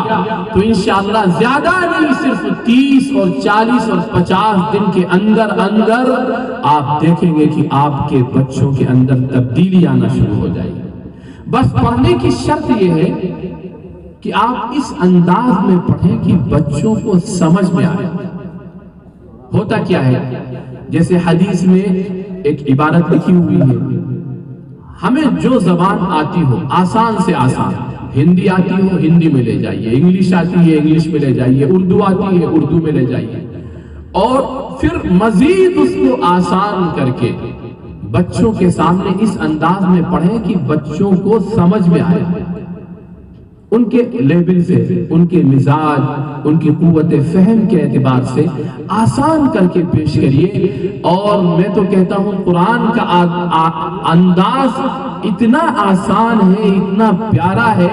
تو انشاءاللہ زیادہ نہیں، صرف 30 اور 40 اور 50 دن کے اندر آپ دیکھیں گے کہ آپ کے بچوں کے اندر تبدیلی آنا شروع ہو جائے گی۔ بس پڑھنے کی شرط یہ ہے کہ آپ اس انداز میں پڑھیں کہ بچوں کو سمجھ میں آئے۔ ہوتا کیا ہے، جیسے حدیث میں ایک عبارت لکھی ہوئی ہے، ہمیں جو زبان آتی ہو، آسان سے آسان، ہندی آتی ہو ہندی میں لے جائیے، انگلش آتی ہے انگلش میں لے جائیے، اردو آتی ہے اردو میں لے جائیے، اور پھر مزید اس کو آسان کر کے بچوں کے سامنے اس انداز میں پڑھیں کہ بچوں کو سمجھ میں آئے، ان کے لیبل سے، ان کے مزاج، ان کی قوت فہم کے اعتبار سے آسان کر کے پیش کریے۔ اور میں تو کہتا ہوں قرآن کا انداز اتنا آسان ہے، اتنا پیارا ہے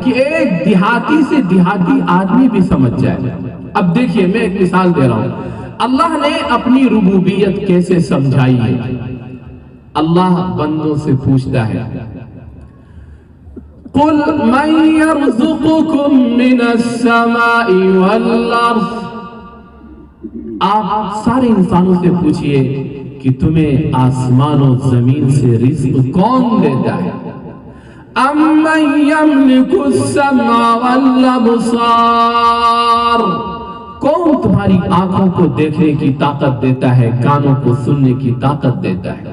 کہ ایک دیہاتی سے دیہاتی آدمی بھی سمجھ جائے۔ اب دیکھیے میں ایک مثال دے رہا ہوں، اللہ نے اپنی ربوبیت کیسے سمجھائی ہے۔ اللہ بندوں سے پوچھتا ہے، قل من يرزقكم من السماء والارض، آپ سارے انسانوں سے پوچھئے کہ تمہیں آسمان و زمین سے رزق کون دیتا ہے؟ امن یملک السمع والابصار، کون تمہاری آنکھوں کو دیکھنے کی طاقت دیتا ہے، کانوں کو سننے کی طاقت دیتا ہے؟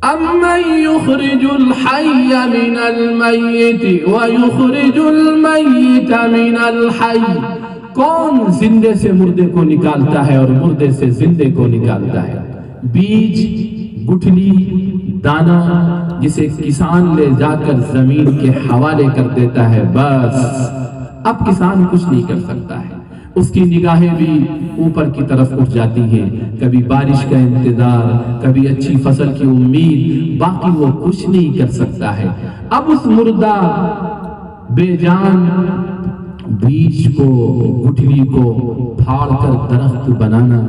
امن یخرج الحی من المیت ویخرج المیت من الحی، کون زندے سے مردے کو نکالتا ہے اور مردے سے زندے کو نکالتا ہے؟ بیج، گٹھلی، دانا جسے کسان لے جا کر زمین کے حوالے کر دیتا ہے، بس اب کسان کچھ نہیں کر سکتا ہے، اس کی نگاہیں بھی اوپر کی طرف اٹھ جاتی ہیں، کبھی بارش کا انتظار، کبھی اچھی فصل کی امید، باقی وہ کچھ نہیں کر سکتا ہے۔ اب اس مردہ بے جان بیج کو، گٹھلی کو پھاڑ کر درخت بنانا،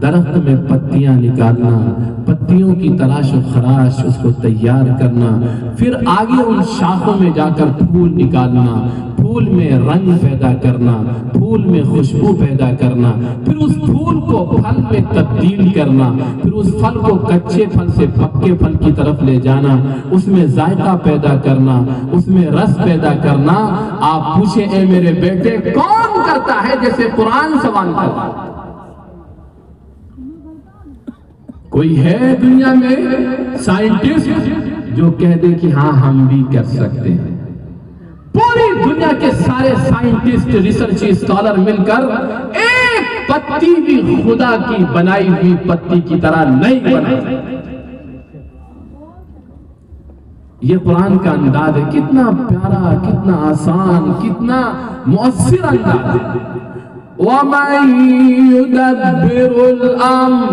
درخت میں پتیاں نکالنا، پتیوں کی تلاش و خراش اس کو تیار کرنا، پھر آگے ان شاخوں میں جا کر پھول نکالنا، پھول میں رنگ پیدا کرنا، پھول میں خوشبو پیدا کرنا، پھر اس پھول کو پھل میں تبدیل کرنا، پھر اس پھل کو کچے پھل سے پکے پھل کی طرف لے جانا، اس میں ذائقہ پیدا کرنا، اس میں رس پیدا کرنا۔ آپ پوچھیں اے میرے بیٹے کون کرتا ہے جیسے قرآن سوال کرتا؟ کوئی ہے دنیا میں سائنٹسٹ جو کہہ دے کہ ہاں ہم بھی کر سکتے ہیں؟ پوری دنیا کے سارے سائنٹسٹ، ریسرچ اسکالر مل کر ایک پتی بھی خدا کی بنائی ہوئی پتی کی طرح نہیں بنائی۔ یہ قرآن کا انداز ہے، کتنا پیارا، کتنا آسان، کتنا مؤثر انداز ہے۔ وَمَن يُدَبِّرُ الْأَمْرَ،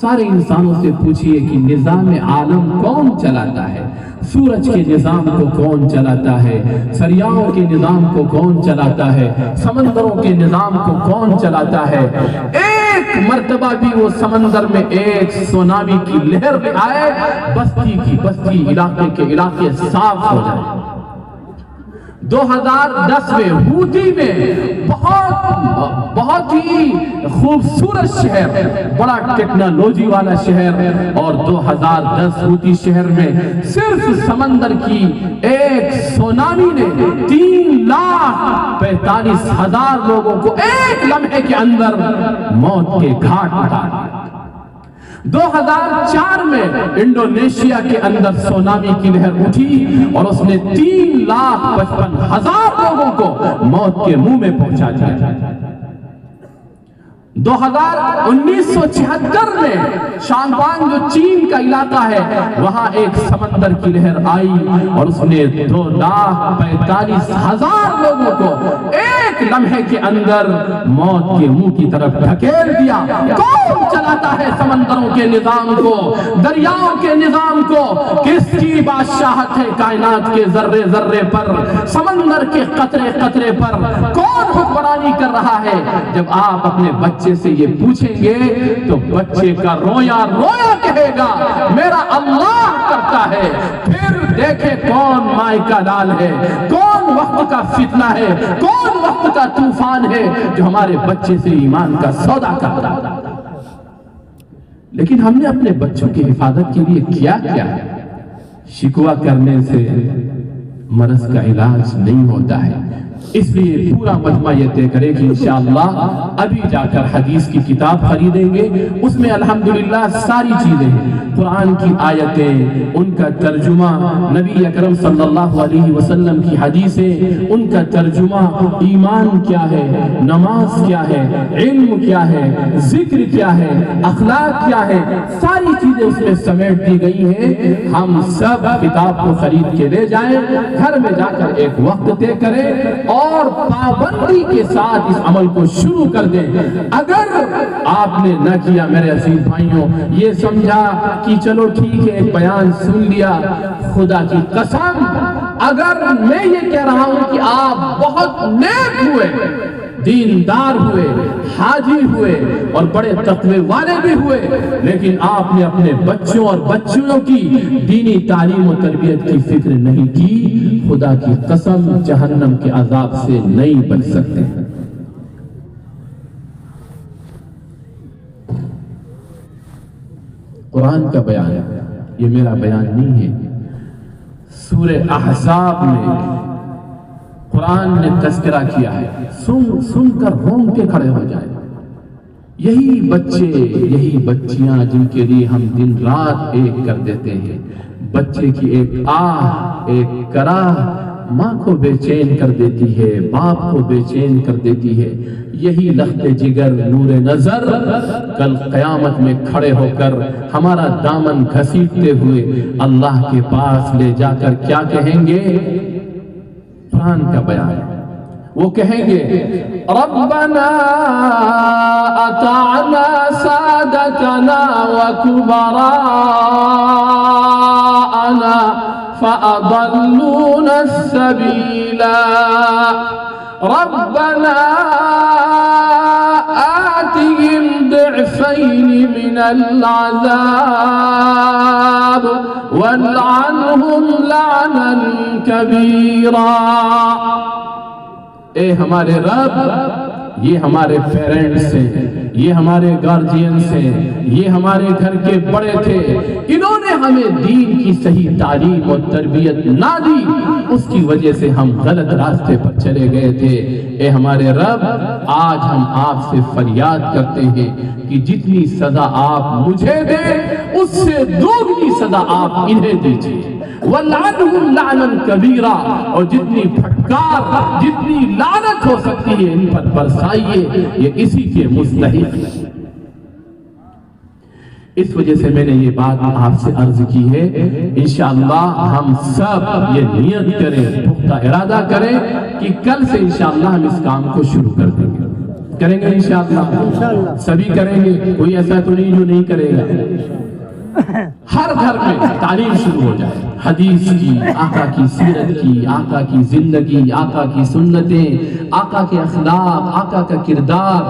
سارے انسانوں سے پوچھئے کہ نظام عالم کون چلاتا ہے؟ سورج کے نظام کو کون چلاتا ہے؟ سریاؤں کے نظام کو کون چلاتا ہے؟ سمندروں کے نظام کو کون چلاتا ہے؟ ایک مرتبہ بھی وہ سمندر میں ایک سونامی کی لہر میں آئے، بستی کی بستی، علاقے کے علاقے صاف ہو جائے۔ 2010 میں ہوتی میں بہت ہی خوبصورت شہر، بڑا ٹیکنالوجی والا شہر، اور 2010 ہوتی شہر میں صرف سمندر کی ایک سونامی نے 3,45,000 لوگوں کو ایک لمحے کے اندر موت کے گھاٹ اتار دیا۔ 2004 میں انڈونیشیا کے اندر سونامی کی لہر اٹھی اور اس نے 3,55,000 لوگوں کو موت کے منہ میں پہنچا دیا۔ 1976 میں شانگوان جو چین کا علاقہ ہے، وہاں ایک سمندر کی لہر آئی اور اس نے 2,45,000 لوگوں کو ایک لمحے کے اندر موت کے منہ کی طرف دھکیل دیا۔ کون چلاتا ہے سمندروں کے نظام کو، دریاؤں کے نظام کو؟ کس کی بادشاہت ہے کائنات کے ذرے ذرے پر، سمندر کے قطرے قطرے پر؟ کون حکمرانی کر رہا ہے؟ جب آپ اپنے بچے سے یہ پوچھیں گے تو بچے کا رویا رویا کہے گا میرا اللہ کرتا ہے۔ پھر دیکھیں کون مائی کا لال ہے، کون وقت کا فتنہ ہے، کون وقت کا طوفان ہے جو ہمارے بچے سے ایمان کا سودا کرتا ہے۔ لیکن ہم نے اپنے بچوں کی حفاظت کے لیے کیا ہے؟ شکوہ کرنے سے مرض کا علاج نہیں ہوتا ہے۔ اس لیے پورا مجمع یہ طے کرے کہ انشاءاللہ ابھی جا کر حدیث کی کتاب خریدیں گے، اس میں الحمدللہ ساری چیزیں ہیں، قرآن کی آیتیں، ان کا ترجمہ، نبی اکرم صلی اللہ علیہ وسلم کی حدیثیں، ان کا ترجمہ، ایمان کیا ہے، نماز کیا ہے، علم کیا ہے، ذکر کیا ہے، اخلاق کیا ہے، ساری چیزیں اس میں سمیٹ دی گئی ہیں۔ ہم سب کتاب کو خرید کے لے جائیں، گھر میں جا کر ایک وقت طے کریں اور پابندی کے ساتھ اس عمل کو شروع کر دیں۔ اگر آپ نے نہ کیا میرے عزیز بھائیوں، یہ سمجھا کہ چلو ٹھیک ہے ایک بیان سن لیا، خدا کی قسم اگر میں یہ کہہ رہا ہوں کہ آپ بہت نیک ہوئے، دیندار ہوئے، حاجی ہوئے اور بڑے تقوی والے بھی ہوئے، لیکن آپ نے اپنے بچوں اور بچیوں کی دینی تعلیم و تربیت کی فکر نہیں کی، خدا کی قسم جہنم کے عذاب سے نہیں بچ سکتے۔ قرآن کا بیان ہے، یہ میرا بیان نہیں ہے۔ سورہ احزاب میں قرآن نے تذکرہ کیا ہے، سن کر رونگ کے کھڑے ہو جائے۔ یہی بچے، یہی بچیاں جن کے لیے ہم دن رات ایک کر دیتے ہیں، بچے کی ایک آہ، ایک کراہ ماں کو بے چین کر دیتی ہے، باپ کو بے چین کر دیتی ہے۔ یہی لخت جگر، نور نظر کل قیامت میں کھڑے ہو کر ہمارا دامن گھسیٹتے ہوئے اللہ کے پاس لے جا کر کیا کہیں گے؟ قرآن کا بیان ہے، وہ کہیں گے ربنا اطعنا سادتنا وكبراءنا فأضلونا السبيلا ربنا آتهم ضعفين من العذاب والعنهم لعنا كبيرا۔ اے ہمارے رب، یہ ہمارے پیرنٹس ہیں، یہ ہمارے گارجینز ہیں، یہ ہمارے گھر کے بڑے تھے، انہوں نے ہمیں دین کی صحیح تعلیم اور تربیت نہ دی، اس کی وجہ سے ہم غلط راستے پر چلے گئے تھے۔ اے ہمارے رب، آج ہم آپ سے فریاد کرتے ہیں کہ جتنی سزا آپ مجھے دیں اس سے دوگنی سزا آپ انہیں دیجیے، وَلْعَنْهُمْ لَعْنًا كَبِيرًا، اور جتنی پھٹکار، جتنی لعنت ہو سکتی ہے ان پر برسائیے، یہ اسی کے مستحق ہے۔ اس وجہ سے میں نے یہ بات آپ سے عرض کی ہے، انشاءاللہ ہم سب یہ نیت کریں، پختہ ارادہ کریں کہ کل سے انشاءاللہ ہم اس کام کو شروع کر دیں گے، کریں گے انشاءاللہ، سبھی کریں گے، کوئی ایسا تو نہیں جو نہیں کرے گا۔ ہر گھر میں تعلیم شروع ہو جائے، حدیث کی، آقا کی سیرت کی، آقا کی زندگی، آقا کی سنتیں، آقا کے اخلاق، آقا کا کردار،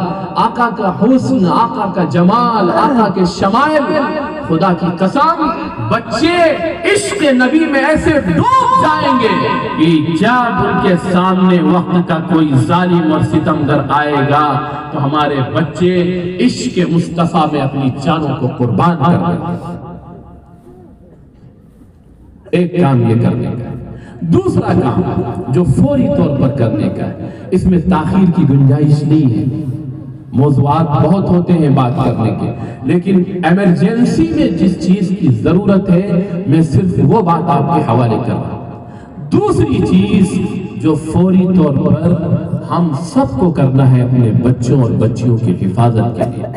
آقا کا حسن، آقا کا جمال، آقا کے شمائل۔ خدا کی قسم بچے عشق نبی میں ایسے ڈوب جائیں گے کہ جب ان کے سامنے وقت کا کوئی ظالم اور ستمگر آئے گا تو ہمارے بچے عشق مصطفیٰ میں اپنی جانوں کو قربان کر دیں گے۔ ایک کام یہ کرنے کا ہے۔ دوسرا کام جو فوری طور پر کرنے کا ہے، اس میں تاخیر کی گنجائش نہیں ہے۔ موضوعات بہت ہوتے ہیں بات کرنے کے، لیکن ایمرجنسی میں جس چیز کی ضرورت ہے میں صرف وہ بات آپ کے حوالے کر رہا ہوں۔ دوسری چیز جو فوری طور پر ہم سب کو کرنا ہے اپنے بچوں اور بچیوں کی حفاظت کے لیے،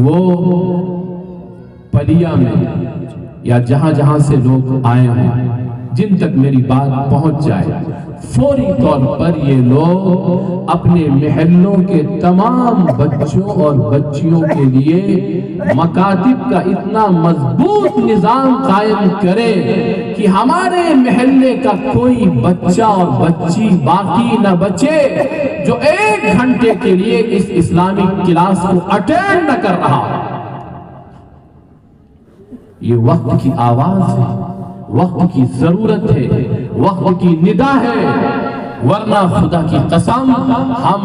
وہ پلیا میں یا جہاں جہاں سے لوگ آئے ہیں، جن تک میری بات پہنچ جائے، فوری طور پر یہ لوگ اپنے محلوں کے تمام بچوں اور بچیوں کے لیے مکاتب کا اتنا مضبوط نظام قائم کرے کہ ہمارے محلے کا کوئی بچہ اور بچی باقی نہ بچے جو 1 گھنٹے کے لیے اس اسلامی کلاس کو اٹینڈ نہ کر رہا۔ یہ وقت کی آواز ہے، وقت کی ضرورت ہے، وقت کی ندا ہے، ورنہ خدا کی قسم ہم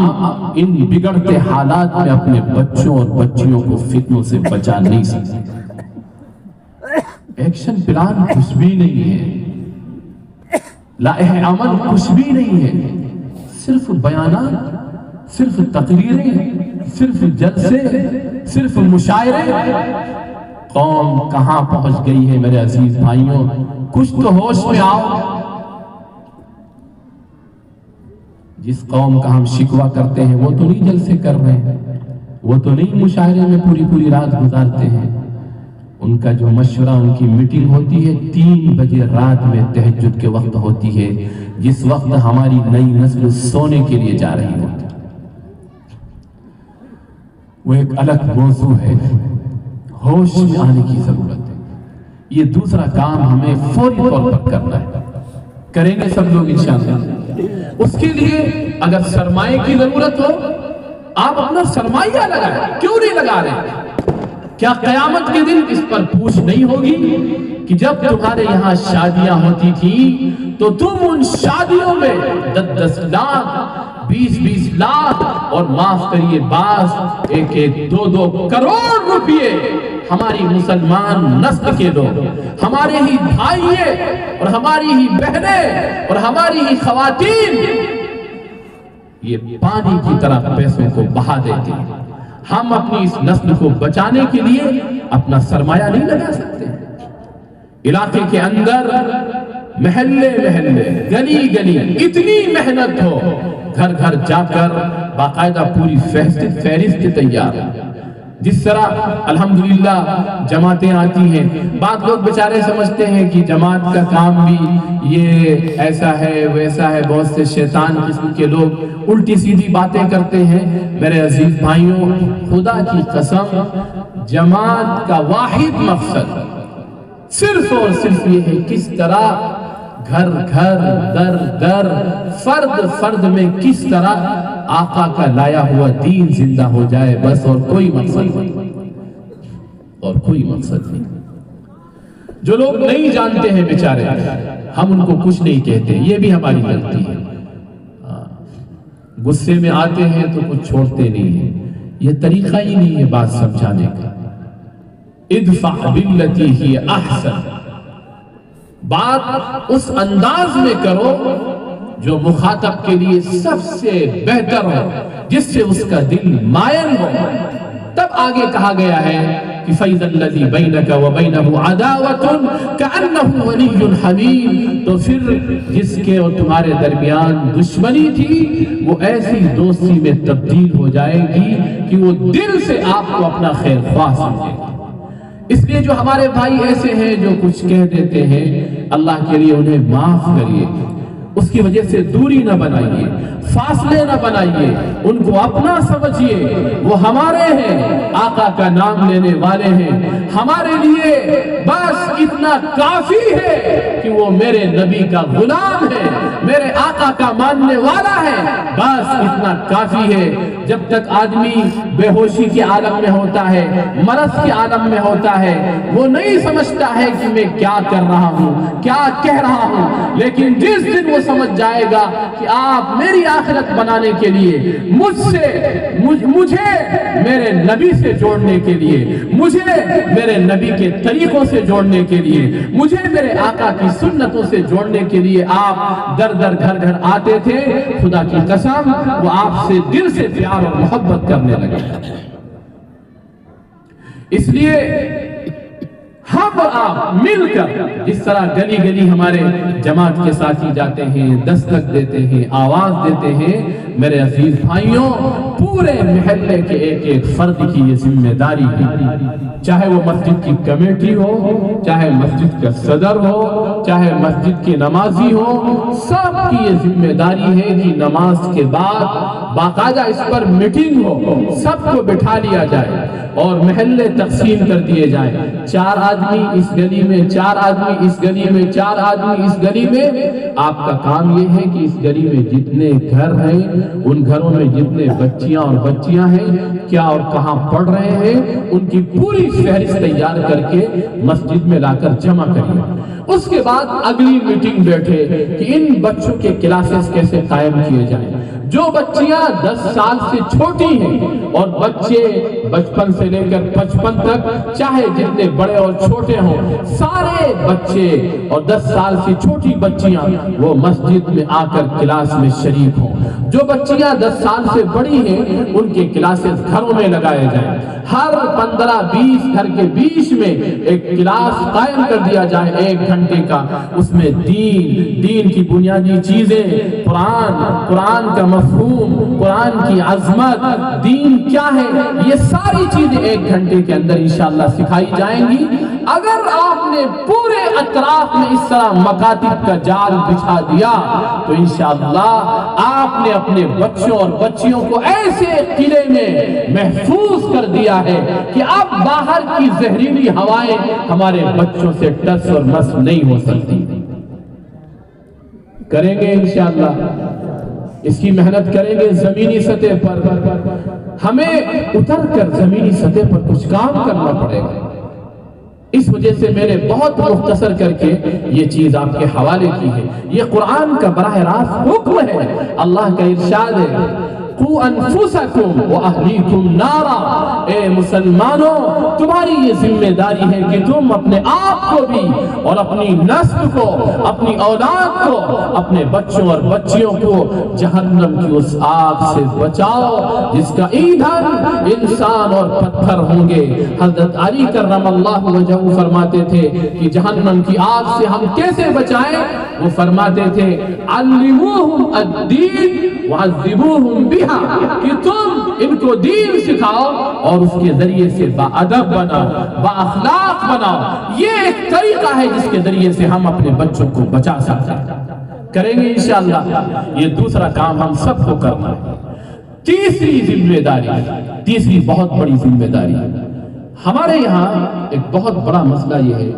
ان بگڑتے حالات میں اپنے بچوں اور بچیوں کو فتنوں سے بچا نہیں سکتے۔ ایکشن پلان کچھ بھی نہیں ہے، لائحہ عمل کچھ بھی نہیں ہے، صرف بیانات، صرف تقریریں، صرف جلسے، صرف مشاعرے۔ قوم کہاں پہنچ گئی ہے میرے عزیز بھائیوں، کچھ تو ہوش میں آؤ۔ جس قوم کا ہم شکوہ کرتے ہیں وہ تو نہیں جلسے کر رہے ہیں، وہ تو نہیں مشاعرے میں پوری رات گزارتے ہیں۔ ان کا جو مشورہ، ان کی میٹنگ ہوتی ہے 3 بجے رات میں تہجد کے وقت ہوتی ہے، جس وقت ہماری نئی نسل سونے کے لیے جا رہی ہوتی ہے۔ وہ ایک الگ موضوع ہے، ہوش میں آنے کی ضرورت ہے۔ یہ دوسرا کام ہمیں فوری طور پر کرنا ہے، کریں گے سب لوگ انشاءاللہ۔ اس کے لیے اگر سرمایہ کی ضرورت ہو آپ اپنا سرمایہ لگائیں، کیوں نہیں لگا رہے؟ کیا قیامت کے دن اس پر پوچھ نہیں ہوگی کہ جب تمہارے یہاں شادیاں ہوتی تھی تو تم ان شادیوں میں 10 لاکھ 20 لاکھ اور معاف کریے 1-2 کروڑ روپئے ہماری مسلمان نسل کے لوگ، ہمارے ہی بھائیے اور ہماری ہی بہنیں اور ہماری ہی خواتین یہ پانی کی طرح پیسوں کو بہا دیتے ہیں۔ ہم اپنی اس نسل کو بچانے کے لیے اپنا سرمایہ نہیں لگا سکتے؟ علاقے کے اندر محلے گلی اتنی محنت ہو، گھر جا کر باقاعدہ پوری فہرست تیار، جس طرح الحمدللہ جماعتیں آتی ہیں، بعض لوگ بیچارے سمجھتے ہیں کہ جماعت کا کام بھی یہ ایسا ہے ویسا ہے، بہت سے شیطان قسم کے لوگ الٹی سیدھی باتیں کرتے ہیں۔ میرے عزیز بھائیوں، خدا کی قسم جماعت کا واحد مقصد صرف اور صرف یہ ہے کس طرح گھر در فرد میں کس طرح آقا کا لایا ہوا دین زندہ ہو جائے، بس اور کوئی مقصد نہیں۔ جو لوگ نہیں جانتے ہیں بیچارے، ہم ان کو کچھ نہیں کہتے، یہ بھی ہماری غلطی ہے۔ غصے میں آتے ہیں تو کچھ چھوڑتے نہیں ہیں، یہ طریقہ ہی نہیں ہے بات سمجھانے کا۔ ادفع باللتی ہی احسن، بات اس انداز میں کرو جو مخاطب کے لیے سب سے بہتر ہو، جس سے اس کا دل مائل ہو۔ تب آگے کہا گیا ہے کہ فَإِذَا الَّذِي بَيْنَكَ وَبَيْنَهُ عَدَاوَةٌ كَأَنَّهُ وَلِيٌّ حَمِيمٌ، تو پھر جس کے اور تمہارے درمیان دشمنی تھی وہ ایسی دوستی میں تبدیل ہو جائے گی کہ وہ دل سے آپ کو اپنا خیر خواہ سمجھے گا۔ اس لیے جو ہمارے بھائی ایسے ہیں جو کچھ کہہ دیتے ہیں، اللہ کے لیے انہیں معاف کریے، اس کی وجہ سے دوری نہ بنائیے، فاصلے نہ بنائیے، ان کو اپنا سمجھیے، وہ ہمارے ہیں، آقا کا نام لینے والے ہیں، ہمارے لیے بس اتنا کافی ہے کہ وہ میرے نبی کا غلام ہے، میرے آقا کا ماننے والا ہے، بس اتنا کافی ہے۔ جب تک آدمی بے ہوشی کے عالم میں ہوتا ہے، مرض کے عالم میں ہوتا ہے، وہ نہیں سمجھتا ہے کہ میں کیا کر رہا ہوں، کیا کہہ رہا ہوں، لیکن جس دن وہ سمجھ جائے گا کہ آپ میری آخرت بنانے کے لیے مجھے میرے نبی سے جوڑنے کے لیے، مجھے میرے نبی کے طریقوں سے جوڑنے کے لیے، مجھے میرے آقا کی سنتوں سے جوڑنے کے لیے آپ در گھر آتے تھے، خدا کی قسم وہ آپ سے دل سے پیار اور محبت کرنے لگے۔ اس لیے ہم اور آپ مل کر جس طرح گلی ہمارے جماعت کے ساتھی جاتے ہیں، دستک دیتے ہیں، آواز دیتے ہیں، میرے عزیز بھائیوں، پورے محلے کے ایک فرد کی یہ ذمہ داری ہے، چاہے وہ مسجد کی کمیٹی ہو، چاہے مسجد کا صدر ہو، چاہے مسجد کے نمازی ہو، سب کی یہ ذمہ داری ہے کہ نماز کے بعد باقاعدہ اس پر میٹنگ ہو، سب کو بٹھا لیا جائے اور محلے تقسیم کر دیے جائیں، 4 آدمی اس گلی میں، 4 آدمی اس گلی میں، 4 آدمی اس گلی میں۔ آپ کا کام یہ ہے کہ اس گلی میں جتنے گھر ہیں، ان گھروں میں جتنے بچیاں اور بچیاں ہیں، کیا اور کہاں پڑھ رہے ہیں، ان کی پوری فہرست تیار کر کے مسجد میں لا کر جمع کریے۔ اس کے بعد اگلی میٹنگ بیٹھے کہ ان بچوں کے کلاسز کیسے قائم کیے جائیں۔ جو بچیاں 10 سال سے چھوٹی ہیں اور بچے بچپن سے لے کر 55 تک، چاہے جتنے بڑے اور چھوٹے ہوں، سارے بچے اور 10 سال سے چھوٹی بچیاں وہ مسجد میں آ کر کلاس میں شریک ہوں۔ جو بچیاں 10 سال سے بڑی ہیں ان کے کلاسز گھروں میں لگائے جائیں۔ ہر 15-20 گھر کے بیچ میں ایک کلاس قائم کر دیا جائے 1 گھنٹے کا، اس میں دین کی بنیادی چیزیں، قرآن کا مفہوم، قرآن کی عظمت، دین کیا ہے، یہ ساری چیزیں 1 گھنٹے کے اندر انشاءاللہ سکھائی جائیں گی۔ اگر آپ نے پورے اطراف میں اس طرح مکاتب کا جال بچھا دیا تو انشاءاللہ آپ نے اپنے بچوں اور بچیوں کو ایسے قلعے میں محفوظ کر دیا ہے کہ اب باہر کی زہریلی ہوائیں ہمارے بچوں سے ٹس اور مس نہیں ہو سکتی۔ کریں گے انشاءاللہ، اس کی محنت کریں گے زمینی سطح پر، ہمیں اتر کر زمینی سطح پر کچھ کام کرنا پڑے گا۔ اس وجہ سے میں نے بہت مختصر کر کے یہ چیز آپ کے حوالے کی ہے۔ یہ قرآن کا براہ راست حکم ہے، اللہ کا ارشاد ہے قُوْ أَنفُسَكُمْ وَأَهْلِيكُمْ نَارًا، اے مسلمانوں تمہاری یہ ذمہ داری ہے کہ تم اپنے آپ کو بھی اور اپنی نسل کو، اپنی اولاد کو، اپنے بچوں اور بچیوں کو جہنم کی اس آگ سے بچاؤ جس کا ایندھن انسان اور پتھر ہوں گے۔ حضرت علی کرم اللہ وجہہ فرماتے تھے کہ جہنم کی آگ سے ہم کیسے بچائیں؟ وہ فرماتے تھے علموہم الدین وعذبوہم بہا، کہ تم ان کو دین سکھاؤ اور اس کے ذریعے سے با ادب بناؤ، با اخلاق بناؤ۔ یہ ایک طریقہ ہے جس کے ذریعے سے ہم اپنے بچوں کو بچا سکتے ہیں۔ کریں گے انشاءاللہ، یہ دوسرا کام ہم سب کو کرنا ہے۔ تیسری ذمہ داری، تیسری بہت بڑی ذمہ داری، ہمارے یہاں ایک بہت بڑا مسئلہ یہ ہے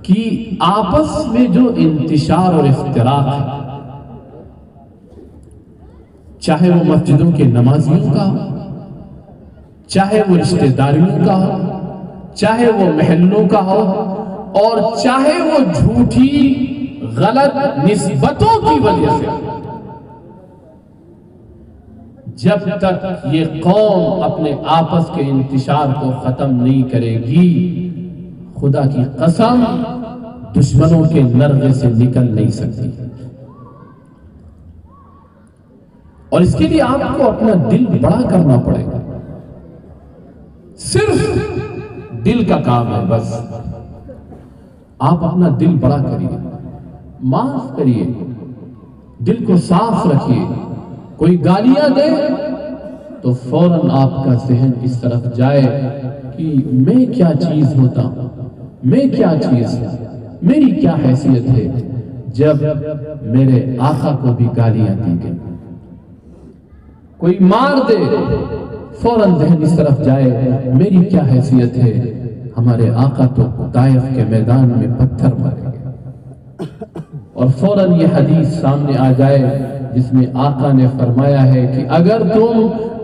کہ آپس میں جو انتشار اور افتراق ہے، چاہے وہ مسجدوں کے نمازیوں کا ہو، چاہے وہ رشتہ داریوں کا ہو، چاہے وہ محلوں کا ہو، اور چاہے وہ جھوٹی غلط نسبتوں کی وجہ سے، جب تک یہ قوم اپنے آپس کے انتشار کو ختم نہیں کرے گی، خدا کی قسم دشمنوں کے نرغے سے نکل نہیں سکتی۔ اور اس کے لیے آپ کو اپنا دل بڑا کرنا پڑے گا، صرف دل کا کام ہے بس۔ آپ اپنا دل بڑا کریے، معاف کریے، دل کو صاف رکھیے۔ کوئی گالیاں دے تو فوراً آپ کا ذہن اس طرف جائے کہ میں کیا چیز ہوتا ہوں، میں کیا چیز ہوں، میری کیا حیثیت ہے جب میرے آقا کو بھی گالیاں دی گئی۔ کوئی مار دے فوراً ذہن اس طرف جائے میری کیا حیثیت ہے، ہمارے آقا تو طائف کے میدان میں پتھر مارے گئے۔ اور فوراً یہ حدیث سامنے آ جائے جس میں آقا نے فرمایا ہے کہ اگر تم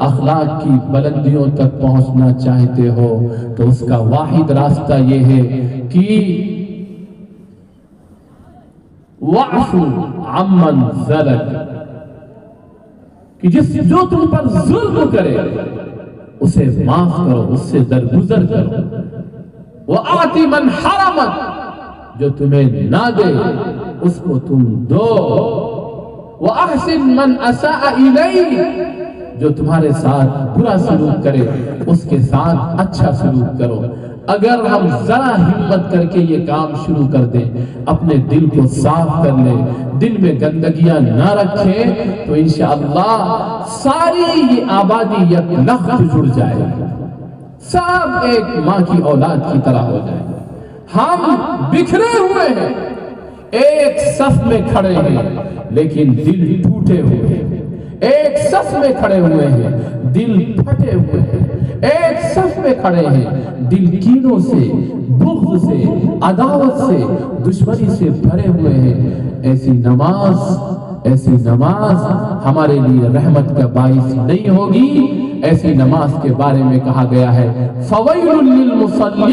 اخلاق کی بلندیوں تک پہنچنا چاہتے ہو تو اس کا واحد راستہ یہ ہے کہ وَعْفُ عَمَّنْ ظَلَمَ، کہ جو تم پر ظلم کرے اسے معاف کرو، اس سے درگزر کرو۔ وَآتِ مَنْ حَرَمَكَ، جو تمہیں نہ دے اس کو تم دو۔ وَأَحْسِنْ مَنْ أَسَاءَ إِلَيْكَ، جو تمہارے ساتھ برا سلوک کرے اس کے ساتھ اچھا سلوک کرو۔ اگر ہم ذرا ہمت کر کے یہ کام شروع کر دیں، اپنے دل کو صاف کر لیں، دل میں گندگیاں نہ رکھیں، تو انشاءاللہ ساری یہ آبادی یک لخت جڑ جائے گی، سب ایک ماں کی اولاد کی طرح ہو جائے گی۔ ہم بکھرے ہوئے ہیں، ایک صف میں کھڑے ہیں لیکن دل ٹوٹے ہوئے ہیں، ایک صف میں کھڑے ہوئے ہیں دل پھٹے ہوئے ہیں، ایک صف میں کھڑے ہیں دل کینوں سے، بغض سے، عداوت سے، دشمنی سے بھرے ہوئے ہیں۔ ایسی نماز ہمارے لیے رحمت کا باعث نہیں ہوگی۔ ایسی نماز کے بارے میں کہا گیا ہے فَوَيْلٌ لِّلْمُصَلِّينَ۔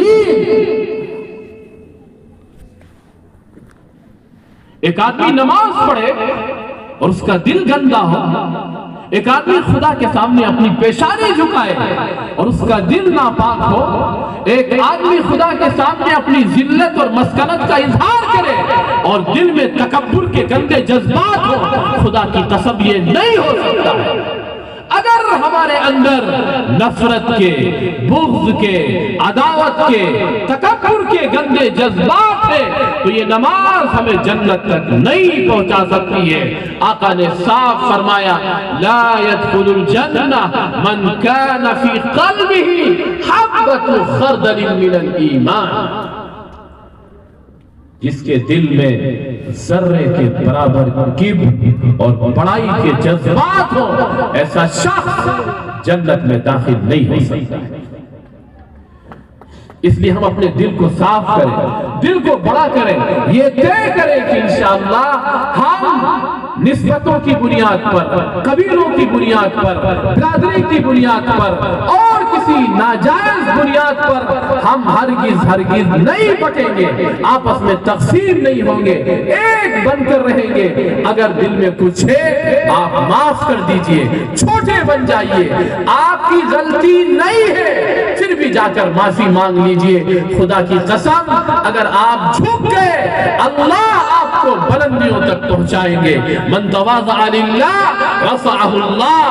ایک آدمی نماز پڑھے اور اس کا دل گندا ہو، ایک آدمی خدا کے سامنے اپنی پیشانی جھکائے اور اس کا دل ناپاک ہو، ایک آدمی خدا کے سامنے اپنی ذلت اور مسکنت کا اظہار کرے اور دل میں تکبر کے گندے جذبات ہو، خدا کی قسم یہ نہیں ہو سکتا ہے۔ اگر ہمارے اندر نفرت کے، بغض کے، عداوت کے، تکبر کے گندے جذبات ہیں تو یہ نماز ہمیں جنت تک نہیں پہنچا سکتی ہے۔ آقا نے صاف فرمایا لا يدخل الجنہ من كان فی قلبہ حبۃ خردل من الایمان، جس کے دل میں ذرے کے برابر کبر اور بڑائی کے جذبات ہوں، ایسا شخص جنت میں داخل نہیں ہو سکتا ہے۔ اس لیے ہم اپنے دل کو صاف کریں، دل کو بڑا کریں، یہ طے کریں کہ انشاءاللہ ہم نسبتوں کی بنیاد پر، قبیلوں کی بنیاد پر، برادری کی بنیاد پر اور کسی ناجائز بنیاد پر ہم ہرگز نہیں بٹیں گے، آپس میں تقسیم نہیں ہوں گے، ایک بن کر رہیں گے۔ اگر دل میں کچھ ہے آپ معاف کر دیجئے، چھوٹے بن جائیے، آپ کی غلطی نہیں ہے پھر بھی جا کر معافی مانگ لیجئے۔ خدا کی قسم اگر آپ جھک گئے اللہ آپ کو بلندیوں تک پہنچائیں گے۔ من تواضع للہ رفعہ اللہ،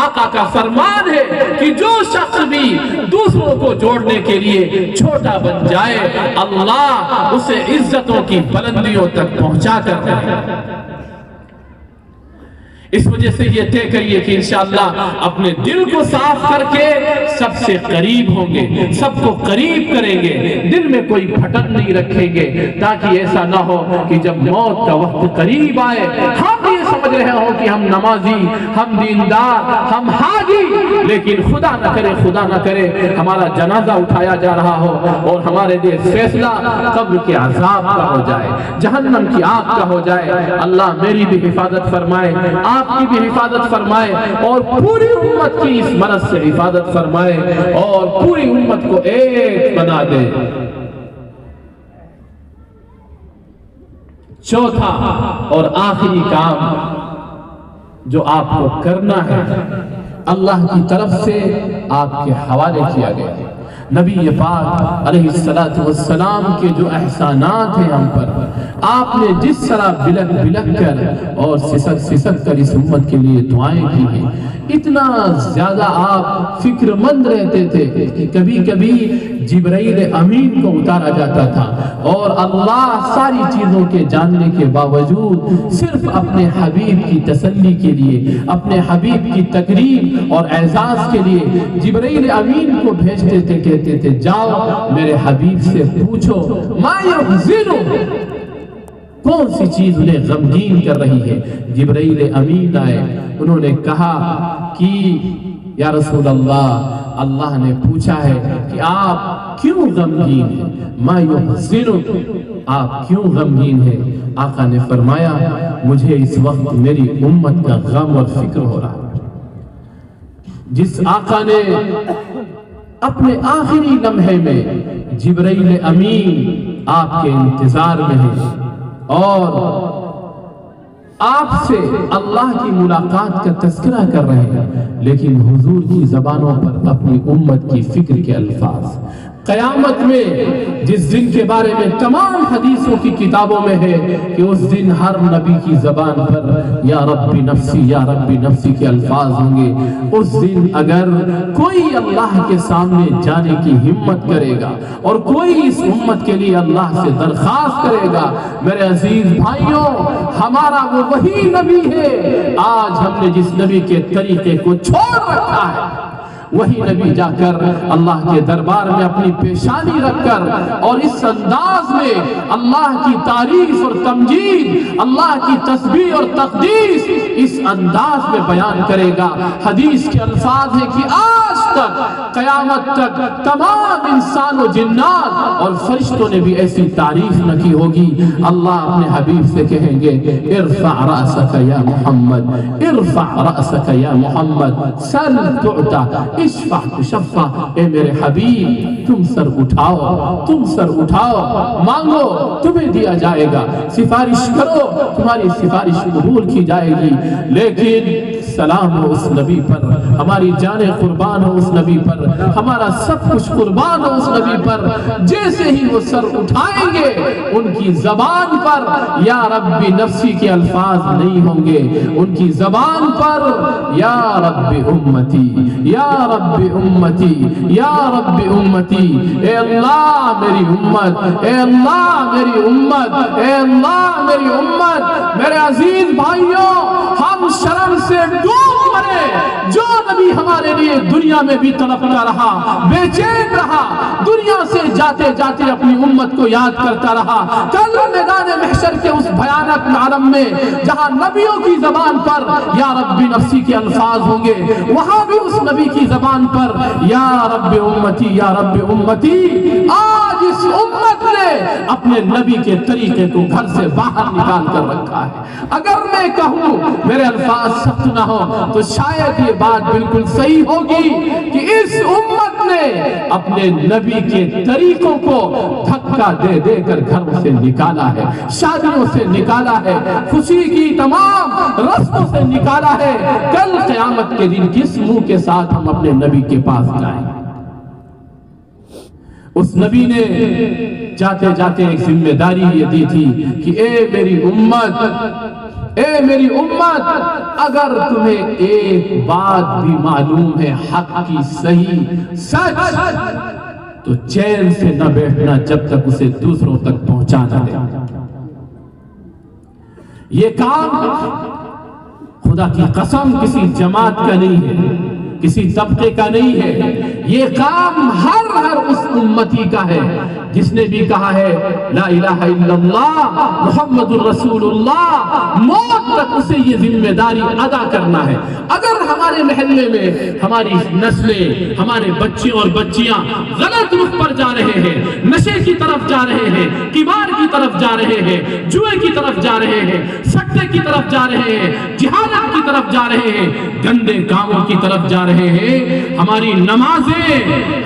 آقا کا فرمان ہے کہ جو شخص بھی دوسروں کو جوڑنے کے لیے چھوٹا بن جائے اللہ اسے عزتوں کی بلندیوں تک پہنچا کر دے۔ اس وجہ سے یہ طے کریے کہ انشاءاللہ اپنے دل کو صاف کر کے سب سے قریب ہوں گے، سب کو قریب کریں گے، دل میں کوئی پھٹن نہیں رکھیں گے، تاکہ ایسا نہ ہو کہ جب موت کا وقت قریب آئے ہم یہ سمجھ رہے ہوں کہ ہم نمازی، ہم دیندار، ہم حاجی، لیکن خدا نہ کرے ہمارا جنازہ اٹھایا جا رہا ہو اور ہمارے لیے فیصلہ قبر کے عذاب کا ہو جائے، جہنم کی آگ کا ہو جائے۔ اللہ میری بھی حفاظت فرمائے، آپ کی بھی حفاظت فرمائے اور پوری امت کی اس مرض سے حفاظت فرمائے اور پوری امت کو ایک بنا دے۔ چوتھا اور آخری کام جو آپ کو کرنا ہے اللہ کی طرف سے آپ کے حوالے کیا گیا ہے۔ نبی پاک علیہ السلام کے جو احسانات ہیں ہم پر، آپ نے جس طرح بلک کر اور سسک کر اس امت کے لیے دعائیں کی ہیں، اتنا زیادہ آپ فکر مند رہتے تھے کہ کبھی کبھی جبرائیل امین کو اتارا جاتا تھا اور اللہ ساری چیزوں کے جاننے کے باوجود صرف اپنے حبیب کی تسلی کے لیے، اپنے حبیب کی تقریب اور اعزاز کے لیے جبرائیل امین کو بھیجتے تھے، کہتے تھے جاؤ میرے حبیب سے پوچھو ما یحزنو، کون سی چیز انہیں غمگین کر رہی ہے۔ جبرائیل امین آئے، انہوں نے کہا کہ یا رسول اللہ نے پوچھا ہے کہ آپ کیوں غمگین ہیں، ما یحزنو، آپ کیوں غمگین ہیں؟ آقا نے فرمایا مجھے اس وقت میری امت کا غم اور فکر ہو رہا ہے۔ جس آقا نے اپنے آخری لمحے میں جبرائیل امین آپ کے انتظار میں ہے اور آپ سے اللہ کی ملاقات کا تذکرہ کر رہے ہیں، لیکن حضور کی زبانوں پر اپنی امت کی فکر کے الفاظ۔ قیامت میں جس دن کے بارے میں تمام حدیثوں کی کتابوں میں ہے کہ اس دن ہر نبی کی زبان پر یا ربی نفسی کے الفاظ ہوں گے، اس دن اگر کوئی اللہ کے سامنے جانے کی ہمت کرے گا اور کوئی اس امت کے لیے اللہ سے درخواست کرے گا، میرے عزیز بھائیوں ہمارا وہ وہی نبی ہے آج ہم نے جس نبی کے طریقے کو چھوڑ رکھا ہے، وہی نبی جا کر اللہ کے دربار میں اپنی پیشانی رکھ کر اور اس انداز میں اللہ کی تعریف اور تمجید، اللہ کی تسبیح اور تقدیس اس انداز میں بیان کرے گا۔ حدیث کے الفاظ ہیں کہ آج تک قیامت تک تمام انسان و جنات اور فرشتوں نے بھی ایسی تعریف نہ کی ہوگی۔ اللہ اپنے حبیب سے کہیں گے ارفع رأسک یا محمد، ارفع رأسک یا محمد، سل تعطا، اشفع تشفع، اے میرے حبیب تم سر اٹھاؤ، مانگو تمہیں دیا جائے گا، سفارش کرو تمہاری سفارش قبول کی جائے گی۔ لیکن سلام ہو اس نبی پر، ہماری جانیں قربان ہو اس نبی پر، ہمارا سب کچھ قربان ہو اس نبی پر۔ جیسے ہی وہ سر اٹھائیں گے ان کی زبان پر یا ربی نفسی کے الفاظ نہیں ہوں گے، ان کی زبان پر یا رب امتی، یا رب امتی، یا رب امتی، اے اللہ میری امت، اے اللہ میری امت، اے اللہ میری امت۔ میرے عزیز بھائیوں ہم شرم سے ڈوب مرے، جو نبی ہمارے لیے دنیا میں بھی تڑپتا رہا، بے چین رہا، دنیا سے جاتے جاتے اپنی امت کو یاد کرتا رہا، کل میدان محشر کے اس بھیانک عالم میں جہاں نبیوں کی زبان پر یا رب نفسی کے الفاظ ہوں گے، وہاں بھی اس نبی کی زبان پر یا رب امتی، یا رب امتی۔ آج اس امت نے اپنے نبی کے طریقے کو گھر سے باہر نکال کر رکھا ہے۔ اگر میں کہوں میرے الفاظ سخت نہ ہو تو شاید یہ بات بالکل صحیح ہوگی کہ اس امت نے اپنے نبی کے طریقوں کو دھکا دے دے کر گھروں سے نکالا ہے، شادیوں سے نکالا ہے، خوشی کی تمام رسموں سے نکالا ہے۔ کل قیامت کے دن کس منہ کے ساتھ ہم اپنے نبی کے پاس جائیں؟ اس نبی نے جاتے جاتے ایک ذمہ داری یہ دی تھی کہ اے میری امت، اگر تمہیں ایک بات بھی معلوم ہے حق کی صحیح سچ، تو چین سے نہ بیٹھنا جب تک اسے دوسروں تک پہنچا نہ دے۔ یہ کام خدا کی قسم کسی جماعت کا نہیں ہے، کسی طبقے کا نہیں ہے، یہ کام ہر اس امتی کا ہے جس نے بھی کہا ہے لا الہ الا اللہ محمد الرسول اللہ، موت تک اسے یہ ذمہ داری ادا کرنا ہے۔ اگر ہمارے محلے میں ہماری نسلیں، ہمارے بچے اور بچیاں غلط رخ پر جا رہے ہیں، نشے کی طرف جا رہے ہیں، قمار کی طرف جا رہے ہیں، جوئے کی طرف جا رہے ہیں، سٹے کی طرف جا رہے ہیں، جہالت کی طرف جا رہے ہیں، گندے کاموں کی طرف جا رہے ہیں، ہماری نمازیں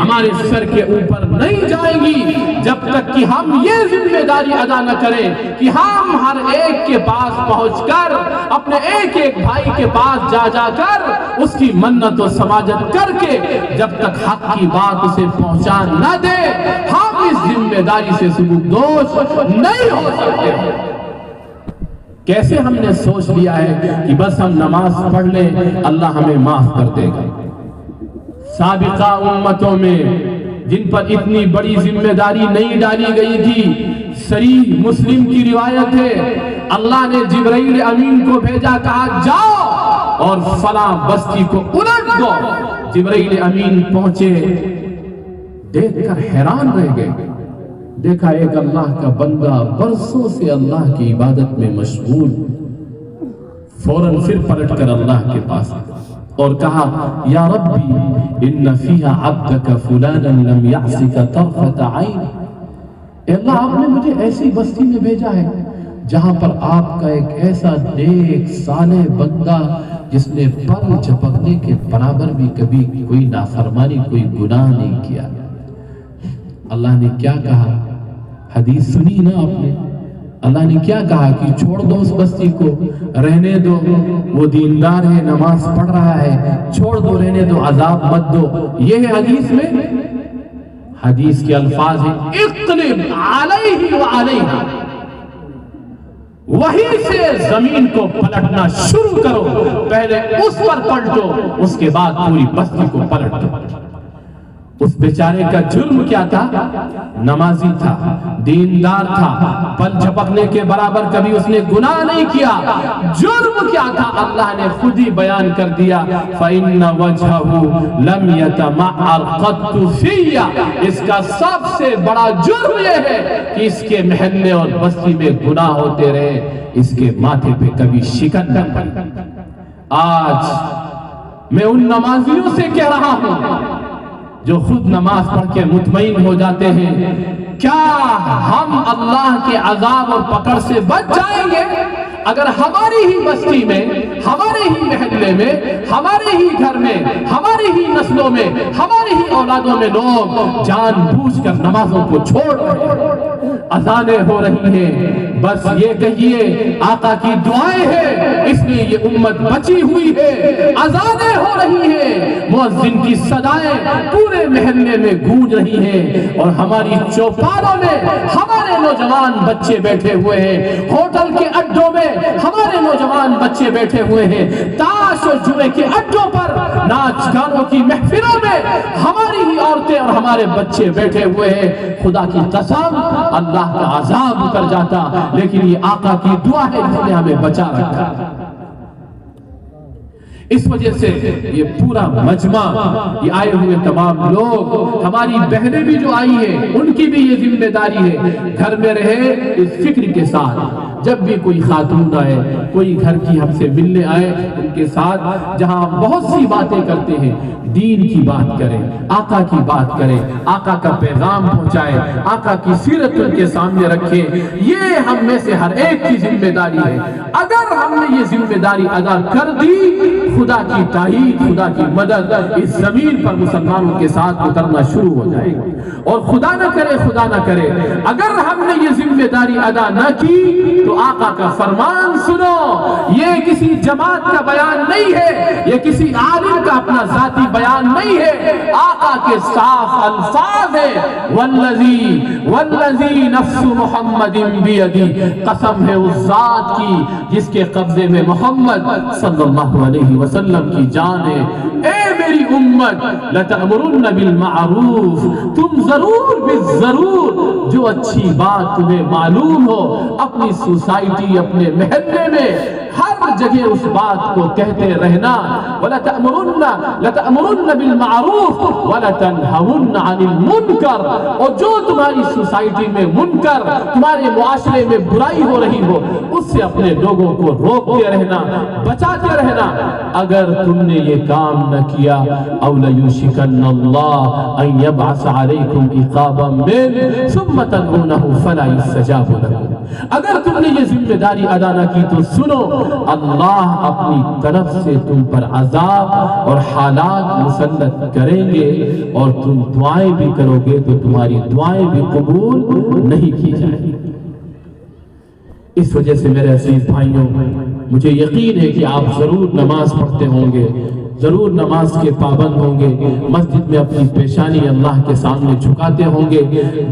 ہمارے سر کے اوپر نہیں جائیں گی جب تک کہ ہم یہ ذمہ داری ادا نہ کریں کہ ہم ہر ایک کے پاس پہنچ کر اپنے ایک بھائی کے پاس جا کر اس کی منت و سماجت کر کے جب تک حق کی بات اسے پہنچا نہ دے ہم اس ذمہ داری سے سبکدوش نہیں ہو سکتے۔ کیسے ہم نے سوچ لیا ہے کہ بس ہم نماز پڑھ لیں اللہ ہمیں معاف کر دے گا۔ سابقہ امتوں میں جن پر اتنی بڑی ذمہ داری نہیں ڈالی گئی تھی، صحیح مسلم کی روایت ہے اللہ نے جبرائیل امین کو بھیجا، کہا جاؤ اور فلاں بستی کو الٹ دو۔ جبرائیل امین پہنچے، دیکھ کر حیران رہ گئے، دیکھا ایک اللہ کا بندہ برسوں سے اللہ کی عبادت میں مشغول، فوراً پھر پلٹ کر اللہ کے پاس اور کہا یا ربی ان فیہا عبدک فلانا لم یعصک طرفت عین۔ اے اللہ آپ نے مجھے ایسی بستی میں بھیجا ہے جہاں پر آپ کا ایک ایسا نیک صالح بندہ جس نے پر جھپکنے کے برابر بھی کبھی کوئی نافرمانی کوئی گناہ نہیں کیا۔ اللہ نے کیا کہا؟ حدیث سنی نا آپ نے، اللہ نے کیا کہا کہ چھوڑ دو اس بستی کو، رہنے دو، وہ دیندار ہے نماز پڑھ رہا ہے، چھوڑ دو، رہنے دو، عذاب مت دو۔ یہ ہے حدیث میں، حدیث کے الفاظ ہیں اقلب علیہ وعلیہا، وہی سے زمین کو پلٹنا شروع کرو، پہلے اس پر پلٹو اس کے بعد پوری بستی کو پلٹ دو۔ اس بیچارے کا جرم کیا تھا؟ نمازی تھا، دیندار تھا، پل جھپکنے کے برابر کبھی اس نے گناہ نہیں کیا۔ جرم کیا تھا اللہ نے خود ہی بیان کر دیا، فَإِنَّ وَجْهَهُ لَمْ يَتَمَعَّرْ قَطُّ فِيَّ۔ اس کا سب سے بڑا جرم یہ ہے کہ اس کے محلے اور بستی میں گناہ ہوتے رہے، اس کے ماتھے پہ کبھی شکن نہ پڑی۔ آج میں ان نمازیوں سے کہہ رہا ہوں جو خود نماز پڑھ کے مطمئن ہو جاتے ہیں، کیا ہم اللہ کے عذاب اور پکڑ سے بچ جائیں گے اگر ہماری ہی بستی میں، ہمارے ہی محلے میں، ہمارے ہی گھر میں، ہماری ہی نسلوں میں، ہماری ہی اولادوں میں لوگ جان بوجھ کر نمازوں کو چھوڑ رہے ہیں، اذانیں ہو رہی ہیں، بس یہ کہیے آقا کی دعائیں ہیں اس لیے یہ امت بچی ہوئی ہے، اذانیں ہو رہی ہیں، مؤذن کی صدائیں پورے محلے میں گونج رہی ہیں، اور ہماری چوپالوں میں ہمارے نوجوان بچے بیٹھے ہوئے ہیں، ہوٹل کے اڈوں میں ہمارے نوجوان بچے بیٹھے ہوئے ہیں، تاش اور جوئے کے اڈوں پر ناچ گانوں کی محفلوں میں ہماری ہی عورتیں اور ہمارے بچے بیٹھے ہوئے ہیں۔ خدا کی قسم اللہ کا عذاب اتر جاتا، لیکن یہ آقا کی دعا ہے جس نے ہمیں بچا رکھا۔ اس وجہ سے یہ پورا مجمع، یہ آئے ہوئے تمام لوگ، ہماری بہنیں بھی جو آئی ہیں ان کی بھی یہ ذمہ داری ہے، گھر میں رہے اس فکر کے ساتھ، جب بھی کوئی خاتون آئے، کوئی گھر کی ہم سے ملنے آئے، ان کے ساتھ جہاں بہت سی باتیں کرتے ہیں، دین کی بات کریں، آقا کی بات کریں، آقا کا پیغام پہنچائے، آقا کی سیرت ان کے سامنے رکھیں، یہ ہم میں سے ہر ایک کی ذمہ داری ہے۔ اگر ہم نے یہ ذمہ داری ادا کر دی، خدا کی تائید، خدا کی مدد اس زمین پر مسلمانوں کے ساتھ اترنا شروع ہو جائے گی۔ اور خدا نہ کرے اگر ہم نے یہ ذمہ داری ادا نہ کی تو آقا کا فرمان سنو، یہ کسی جماعت کا بیان نہیں ہے، یہ کسی عالم کا اپنا ذاتی بیان نہیں ہے، آقا کے صاف الفاظ ہے، والذی نفس محمد بیدی، قسم ہے اس ذات کی جس کے قبضے میں محمد صلی اللہ علیہ وسلم کی جان ہے۔ اے میری امت، لتأمرن بالمعروف، تم ضرور جو اچھی بات تمہیں معلوم ہو اپنی سوسائٹی، اپنے محلے میں ہر جگہ اس بات کو کہتے رہنا، لتأمرن بالمعروف ولتنہون عن المنکر، اور جو تمہاری سوسائٹی میں منکر، تمہارے معاشرے میں برائی ہو رہی ہو اس سے اپنے لوگوں کو روکتے رہنا، بچاتے رہنا۔ اگر تم نے یہ کام نہ کیا، او لیوشکن اللہ ان یبعث علیکم عقابا من ثم تدعونہ فلا یستجاب لکم، اگر تم نے یہ ذمہ داری ادا نہ کی تو سنو، اللہ اپنی طرف سے تم پر عذاب اور حالات مسلط کریں گے، اور تم دعائیں بھی کرو گے تو تمہاری دعائیں بھی قبول نہیں کی جائیں گی۔ اس وجہ سے میرے عزیز بھائیوں، مجھے یقین ہے کہ آپ ضرور نماز پڑھتے ہوں گے، ضرور نماز کے پابند ہوں گے، مسجد میں اپنی پیشانی اللہ کے سامنے جھکاتے ہوں گے۔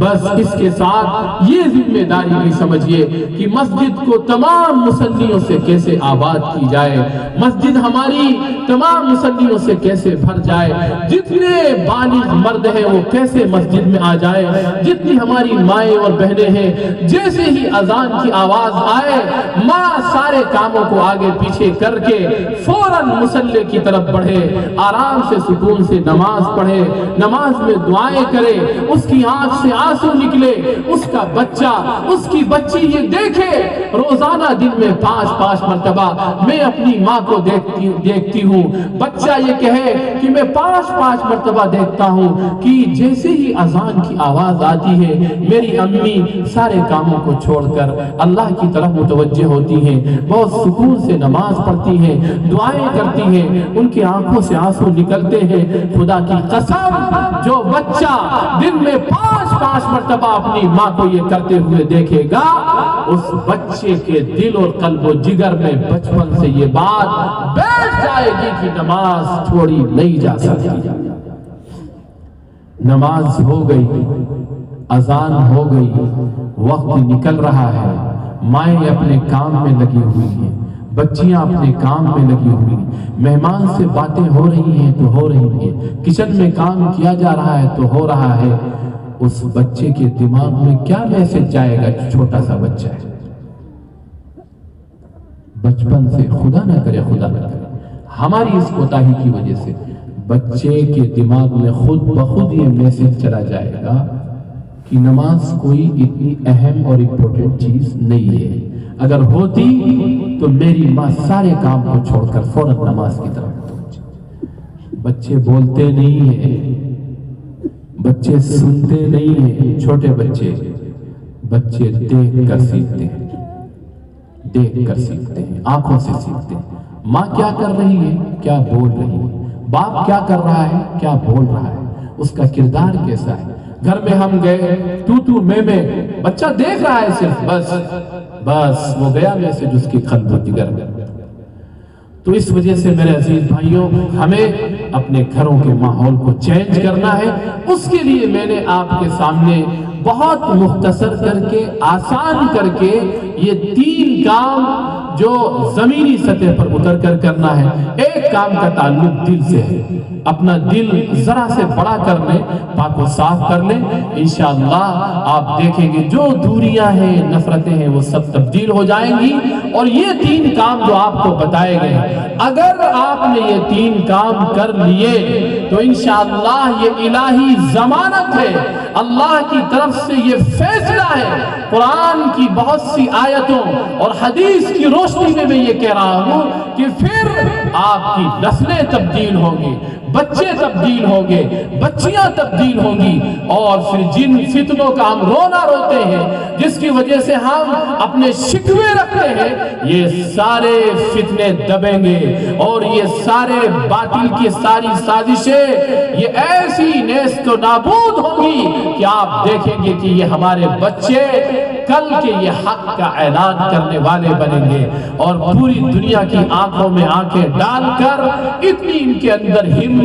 بس اس کے ساتھ یہ ذمہ داری بھی سمجھیے کہ مسجد کو تمام مصلیوں سے کیسے آباد کی جائے، مسجد ہماری تمام مصلیوں سے کیسے بھر جائے، جتنے بالغ مرد ہیں وہ کیسے مسجد میں آ جائے، جتنی ہماری مائیں اور بہنیں ہیں جیسے ہی اذان کی آواز آئے ماں سارے کاموں کو آگے پیچھے کر کے فوراً مصلی کی طرف پڑھے، آرام سے سکون سے نماز پڑھے، نماز میں دعائیں کرے، اس کی آنکھ سے آنسو نکلے، اس کا بچہ، اس کی بچی یہ دیکھے روزانہ دن میں 5 مرتبہ میں اپنی ماں کو دیکھتی ہوں، بچہ یہ کہے کہ میں 5 مرتبہ دیکھتا ہوں کہ جیسے ہی اذان کی آواز آتی ہے میری امی سارے کاموں کو چھوڑ کر اللہ کی طرف متوجہ ہوتی ہیں، بہت سکون سے نماز پڑھتی ہیں، دعائیں کرتی ہیں، ان کی آنکھوں سے آنسو نکلتے ہیں۔ خدا کی قسم، جو بچہ دن میں 5 مرتبہ اپنی ماں کو یہ کرتے ہوئے دیکھے گا، اس بچے کے دل اور قلب و جگر میں بچپن سے یہ بات بیٹھ جائے گی کہ نماز چھوڑی نہیں جا سکتی۔ نماز ہو گئی، اذان ہو گئی، وقت نکل رہا ہے، مائیں اپنے کام میں لگی ہوئی ہیں، بچیاں اپنے کام میں لگی ہوئی ہیں، مہمان سے باتیں ہو رہی ہیں تو ہو رہی ہیں، کچن میں کام کیا جا رہا ہے تو ہو رہا ہے۔ اس بچے کے دماغ میں کیا میسج جائے گا؟ چھوٹا سا بچہ ہے، بچپن سے خدا نہ کرے ہماری اس کوتاہی کی وجہ سے بچے کے دماغ میں خود بخود یہ میسج چلا جائے گا کہ نماز کوئی اتنی اہم اور امپورٹنٹ چیز نہیں ہے، اگر ہوتی تو میری ماں سارے کام کو چھوڑ کر فوراً نماز کی طرف پہنچے۔ بچے بولتے نہیں ہیں، بچے سنتے نہیں ہیں، چھوٹے بچے دیکھ کر سیکھتے ہیں، آنکھوں سے سیکھتے ہیں۔ ماں کیا کر رہی ہے، کیا بول رہی ہے، باپ کیا کر رہا ہے، کیا بول رہا ہے، اس کا کردار کیسا ہے۔ گھر میں ہم گئے تو میں بچہ دیکھ رہا ہے صرف، بس وہ گیا میسج اس کی قلب و جگر میں۔ تو اس وجہ سے میرے عزیز بھائیوں، ہمیں اپنے گھروں کے ماحول کو چینج کرنا ہے۔ اس کے لیے میں نے آپ کے سامنے بہت مختصر کر کے، آسان کر کے یہ 3 کام جو زمینی سطح پر اتر کر کرنا ہے، ایک کام کا تعلق دل سے ہے، اپنا دل ذرا سے بڑا کر لیں، پاک و صاف کر لیں، انشاءاللہ آپ دیکھیں گے جو دوریاں ہیں، نفرتیں ہیں، وہ سب تبدیل ہو جائیں گی۔ اور یہ 3 کام جو آپ کو بتائے گئے، اگر آپ نے یہ 3 کام کر لیے تو انشاءاللہ یہ الہی ضمانت ہے، اللہ کی طرف سے یہ فیصلہ ہے۔ قرآن کی بہت سی آیتوں اور حدیث کی روشنی میں یہ کہہ رہا ہوں کہ پھر آپ کی نسلیں تبدیل ہوں گی، بچے تبدیل ہوں گے، بچیاں تبدیل ہوں گی، اور پھر جن فتنوں کا ہم رونا روتے ہیں، جس کی وجہ سے ہم اپنے شکوے رکھتے ہیں، یہ سارے فتنے دبیں گے، اور یہ سارے باطل کی ساری سازشیں یہ ایسی نیست و نابود ہوں گی کہ آپ دیکھیں گے کہ یہ ہمارے بچے کل کے یہ حق کا اعلان کرنے والے بنیں گے، اور پوری دنیا کی آنکھوں میں آنکھیں ڈال کر اتنی ان کے اندر ہمت،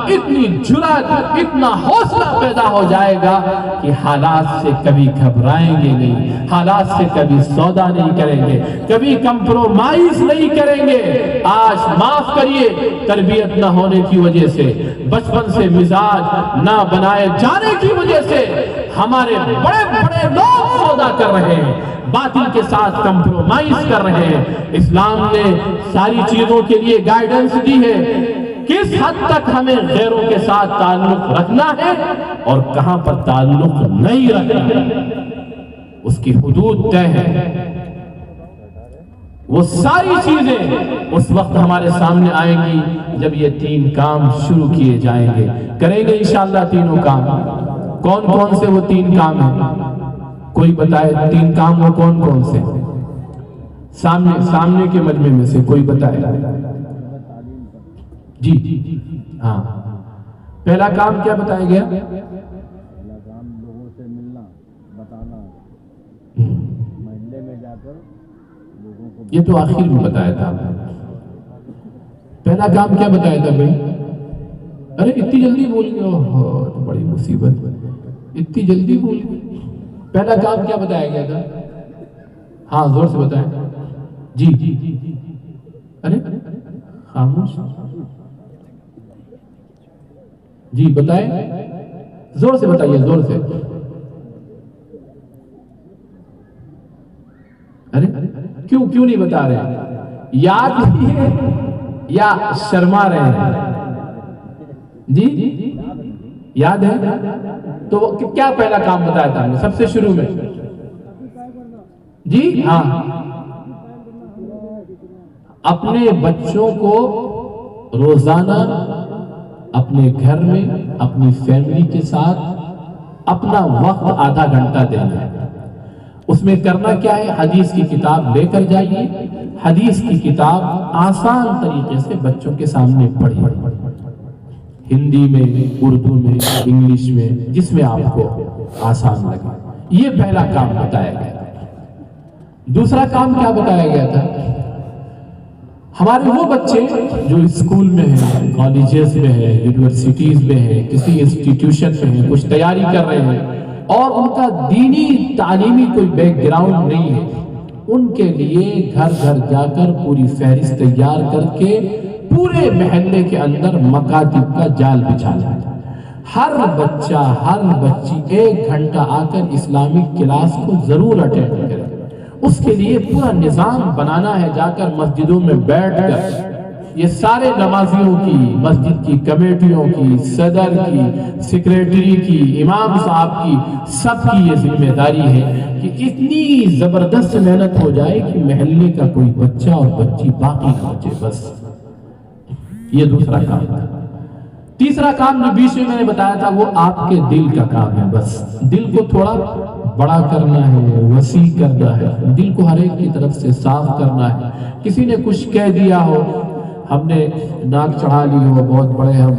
اتنی جرأت، اتنا حوصلہ پیدا ہو جائے گا کہ حالات سے کبھی گھبرائیں گے نہیں، حالات سے کبھی سودا نہیں کریں گے، کبھی کمپرومائز نہیں کریں گے۔ آج معاف کریے، تربیت نہ ہونے کی وجہ سے، بچپن سے مزاج نہ بنائے جانے کی وجہ سے ہمارے بڑے بڑے لوگ سودا کر رہے ہیں، باطل کے ساتھ کمپرومائز کر رہے ہیں۔ اسلام نے ساری چیزوں کے لیے گائیڈنس دی ہے، کس حد تک ہمیں غیروں کے ساتھ تعلق رکھنا ہے اور کہاں پر تعلق نہیں رکھنا ہے، اس کی حدود طے ہے۔ وہ ساری چیزیں اس وقت ہمارے سامنے آئیں گی جب یہ 3 کام شروع کیے جائیں گے۔ کریں گے انشاءاللہ تینوں کام۔ کون کون سے وہ 3 کام ہیں؟ کوئی بتائے 3 کام وہ کون کون سے؟ سامنے کے مجمع میں سے کوئی بتائے؟ جی ہاں، پہلا کام کیا بتایا گیا؟ پہلا کام لوگوں سے ملنا، بتانا، محلے میں جا کر لوگوں کو، یہ تو آخر میں بتایا تھا۔ پہلا کام کیا بتایا تھا بھائی؟ ارے اتنی جلدی بول گئے، بڑی مصیبت، اتنی جلدی بول گئے۔ پہلا کام کیا بتایا گیا تھا؟ ہاں زور سے بتائیں۔ جی ارے خاموش، جی بتائیں، زور سے بتائیے، زور سے۔ ارے کیوں نہیں بتا رہے؟ یاد نہیں ہے یا شرما رہے ہیں؟ جی یاد ہے تو کیا پہلا کام بتایا تھا ہم نے سب سے شروع میں؟ جی ہاں، اپنے بچوں کو روزانہ اپنے گھر میں اپنی فیملی کے ساتھ اپنا وقت آدھا گھنٹہ دینا ہے۔ اس میں کرنا کیا ہے؟ حدیث کی کتاب لے کر جائیے، حدیث کی کتاب آسان طریقے سے بچوں کے سامنے پڑھیے، ہندی میں، اردو میں، انگلش میں، جس میں آپ کو آسان لگے۔ یہ پہلا کام بتایا گیا تھا۔ دوسرا کام کیا بتایا گیا تھا؟ ہمارے وہ بچے جو اسکول میں ہیں، کالجز میں ہیں، یونیورسٹیز میں ہیں، کسی انسٹیٹیوشن میں ہیں، کچھ تیاری کر رہے ہیں اور ان کا دینی تعلیمی کوئی بیک گراؤنڈ نہیں ہے، ان کے لیے گھر گھر جا کر پوری فہرست تیار کر کے پورے محلے کے اندر مکاتب کا جال بچھانا ہے۔ ہر بچہ، ہر بچی 1 گھنٹہ آ کر اسلامک کلاس کو ضرور اٹینڈ کرے۔ اس کے لیے پورا نظام بنانا ہے، جا کر مسجدوں میں بیٹھ کر یہ سارے نمازیوں کی، مسجد کی کمیٹیوں کی، صدر کی، سیکریٹری کی، امام صاحب کی، سب کی یہ ذمہ داری ہے کہ اتنی زبردست محنت ہو جائے کہ محلے کا کوئی بچہ اور بچی باقی نہ بچے۔ بس یہ دوسرا کام ہے۔ تیسرا کام جو بیچ میں نے بتایا تھا وہ آپ کے دل کا کام ہے۔ بس دل کو تھوڑا بڑا کرنا ہے، وسیع کرنا ہے، دل کو ہر ایک کی طرف سے صاف کرنا ہے۔ کسی نے کچھ کہہ دیا ہو، ہم نے ناک چڑھا لی ہو، بہت بڑے ہم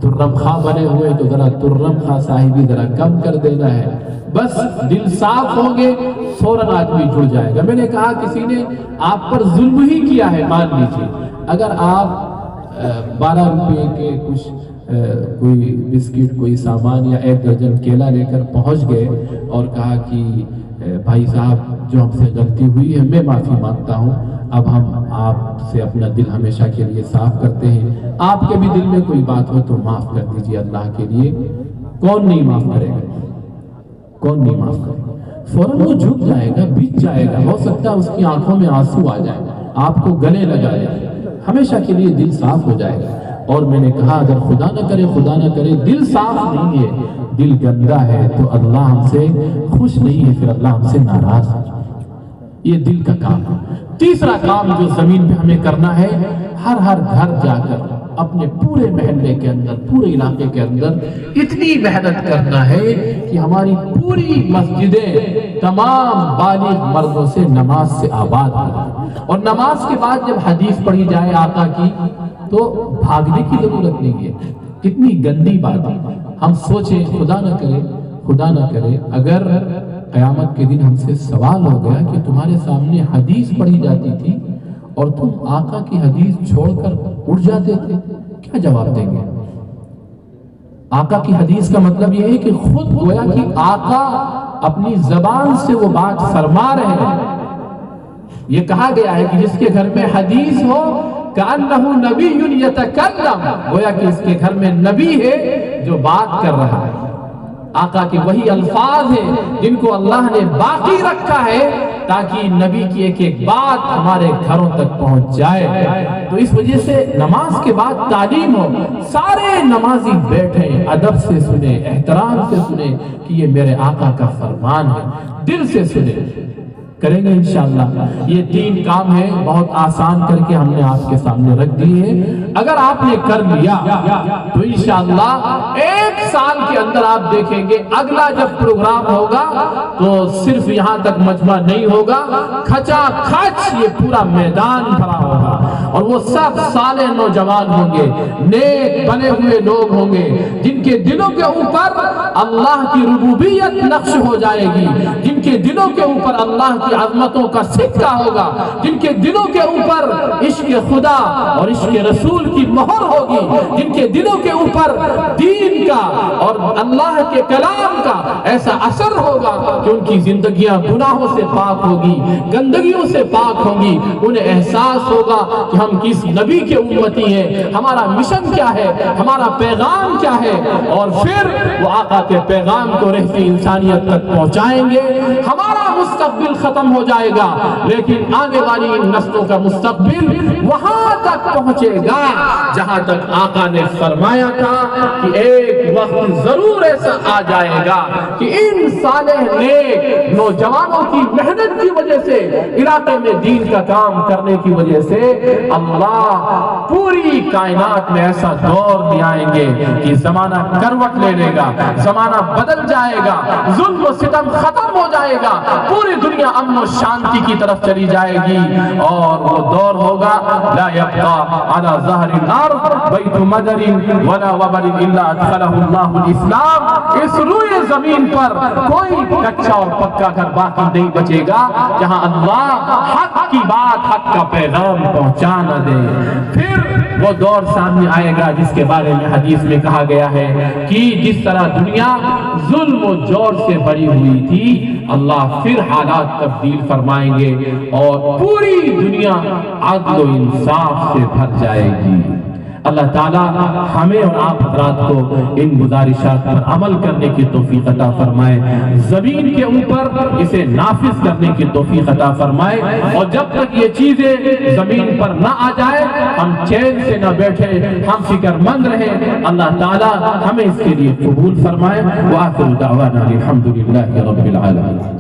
ترم خواہ بنے ہوئے، تو ذرا ترم خواہ صاحبی ذرا کم کر دینا ہے۔ بس دل صاف ہوں گے فوراً آدمی جڑ جائے گا۔ میں نے کہا کسی نے آپ پر ظلم ہی کیا ہے، مان لیجیے اگر آپ 12 روپے کے کچھ کوئی بسکٹ، کوئی سامان یا 1 درجن کیلا لے کر پہنچ گئے اور کہا کہ بھائی صاحب جو ہم سے غلطی ہوئی ہے میں معافی مانگتا ہوں، اب ہم آپ سے اپنا دل ہمیشہ کے لیے صاف کرتے ہیں، آپ کے بھی دل میں کوئی بات ہو تو معاف کر دیجیے اللہ کے لیے۔ کون نہیں معاف کرے گا؟ کون نہیں معاف کرے گا؟ فوراً وہ جھک جائے گا، بھیج جائے گا، ہو سکتا ہے اس کی آنکھوں میں آنسو آ جائے، آپ کو گلے لگا جائے، ہمیشہ کے لیے دل صاف ہو جائے گا۔ اور میں نے کہا اگر خدا نہ کرے دل صاف نہیں ہے، دل گندا ہے تو اللہ ہم سے خوش نہیں ہے، پھر اللہ ہم سے ناراض ہے۔ یہ دل کا کام ہے۔ تیسرا کام جو زمین پہ ہمیں کرنا ہے، ہر گھر جا کر اپنے پورے محلے کے اندر، پورے علاقے کے اندر اتنی محنت کرنا ہے کہ ہماری پوری مسجدیں تمام بالغ مردوں سے نماز سے آباد ہو جائیں، اور نماز کے بعد جب حدیث پڑھی جائے آقا کی تو بھاگنے کی ضرورت نہیں ہے۔ کتنی گندی بات ہے، ہم سوچیں خدا نہ کرے اگر قیامت کے دن ہم سے سوال ہو گیا کہ تمہارے سامنے حدیث پڑھی جاتی تھی اور تم آقا کی حدیث چھوڑ کر اٹھ جاتے تھے، کیا جواب دیں گے؟ آقا کی حدیث کا مطلب یہ ہے کہ خود گویا کہ آقا اپنی زبان سے وہ بات فرما رہے ہیں۔ یہ کہا گیا ہے کہ جس کے گھر میں حدیث ہو کأنہ نبی یتکلم، گویا کہ اس کے گھر میں نبی ہے جو بات کر رہا ہے۔ آقا کے وہی الفاظ ہیں جن کو اللہ نے باقی رکھا ہے تاکہ نبی کی ایک ایک بات ہمارے گھروں تک پہنچ جائے۔ تو اس وجہ سے نماز کے بعد تعلیم ہو، سارے نمازی بیٹھیں، ادب سے سنیں، احترام سے سنیں کہ یہ میرے آقا کا فرمان ہے، دل سے سنیں۔ کریں گے انشاءاللہ۔ یہ 3 کام ہیں، بہت آسان کر کے ہم نے آپ کے سامنے رکھ دیے ہیں۔ اگر آپ نے کر لیا تو انشاءاللہ 1 سال کے اندر آپ دیکھیں گے اگلا جب پروگرام ہوگا تو صرف یہاں تک مجمع نہیں ہوگا، کھچا کھچ یہ پورا میدان بھرا ہوگا، اور وہ سب صالح نوجوان ہوں گے، نیک بنے ہوئے لوگ ہوں گے، جن کے دلوں کے اوپر اللہ کی ربوبیت نقش ہو جائے گی، جن کے دلوں کے اوپر اللہ کی عظمتوں کا سکہ ہوگا، جن کے دلوں کے اوپر عشق خدا اور عشق رسول کی مہر ہوگی، جن کے دلوں کے اوپر دین کا اور اللہ کے کلام کا ایسا اثر ہوگا کہ ان کی زندگیاں گناہوں سے پاک ہوگی، گندگیوں سے پاک ہوگی، انہیں احساس ہوگا کہ ہم کس نبی کے امتی ہیں، ہمارا مشن کیا ہے، ہمارا پیغام کیا ہے، اور پھر وہ آقا کے پیغام کو رہتی انسانیت تک پہنچائیں گے۔ ہمارا مستقبل ختم ہو جائے گا لیکن آنے والی ان نسلوں کا مستقبل وہاں تک پہنچے گا جہاں تک آقا نے فرمایا تھا کہ ایک وقت ضرور ایسا آ جائے گا کہ ان صالح نیک نوجوانوں کی محنت کی وجہ سے، علاقے میں دین کا کام کرنے کی وجہ سے اللہ پوری کائنات میں ایسا دور لے آئیں گے کہ زمانہ کروٹ لے لے گا، زمانہ بدل جائے گا، ظلم و ستم ختم ہو جائے گا، پوری دنیا امن و شانتی کی طرف چلی جائے گی، اور وہ دور ہوگا لا یبقى على ظہر الارض بیت مدر ولا وبر الا ادخلہ اللہ الاسلام۔ اس روئے زمین پر کوئی کچا اور پکا گھر باقی نہیں بچے گا جہاں اللہ حق کی بات، حق کا پیغام پہنچا نہ دے۔ پھر وہ دور سامنے آئے گا جس کے بارے میں حدیث میں کہا گیا ہے کہ جس طرح دنیا ظلم و جور سے بھری ہوئی تھی، اللہ پھر حالات تبدیل فرمائیں گے اور پوری دنیا عدل و انصاف سے بھر جائے گی۔ اللہ تعالیٰ ہمیں اور آپ حضرات کو ان گزارشات پر عمل کرنے کی توفیق عطا فرمائے، زمین کے اوپر اسے نافذ کرنے کی توفیق عطا فرمائے، اور جب تک یہ چیزیں زمین پر نہ آ جائے ہم چین سے نہ بیٹھے، ہم فکر مند رہیں۔ اللہ تعالیٰ ہمیں اس کے لیے قبول فرمائے۔ وآخر دعوانا الحمدللہ رب العالمین۔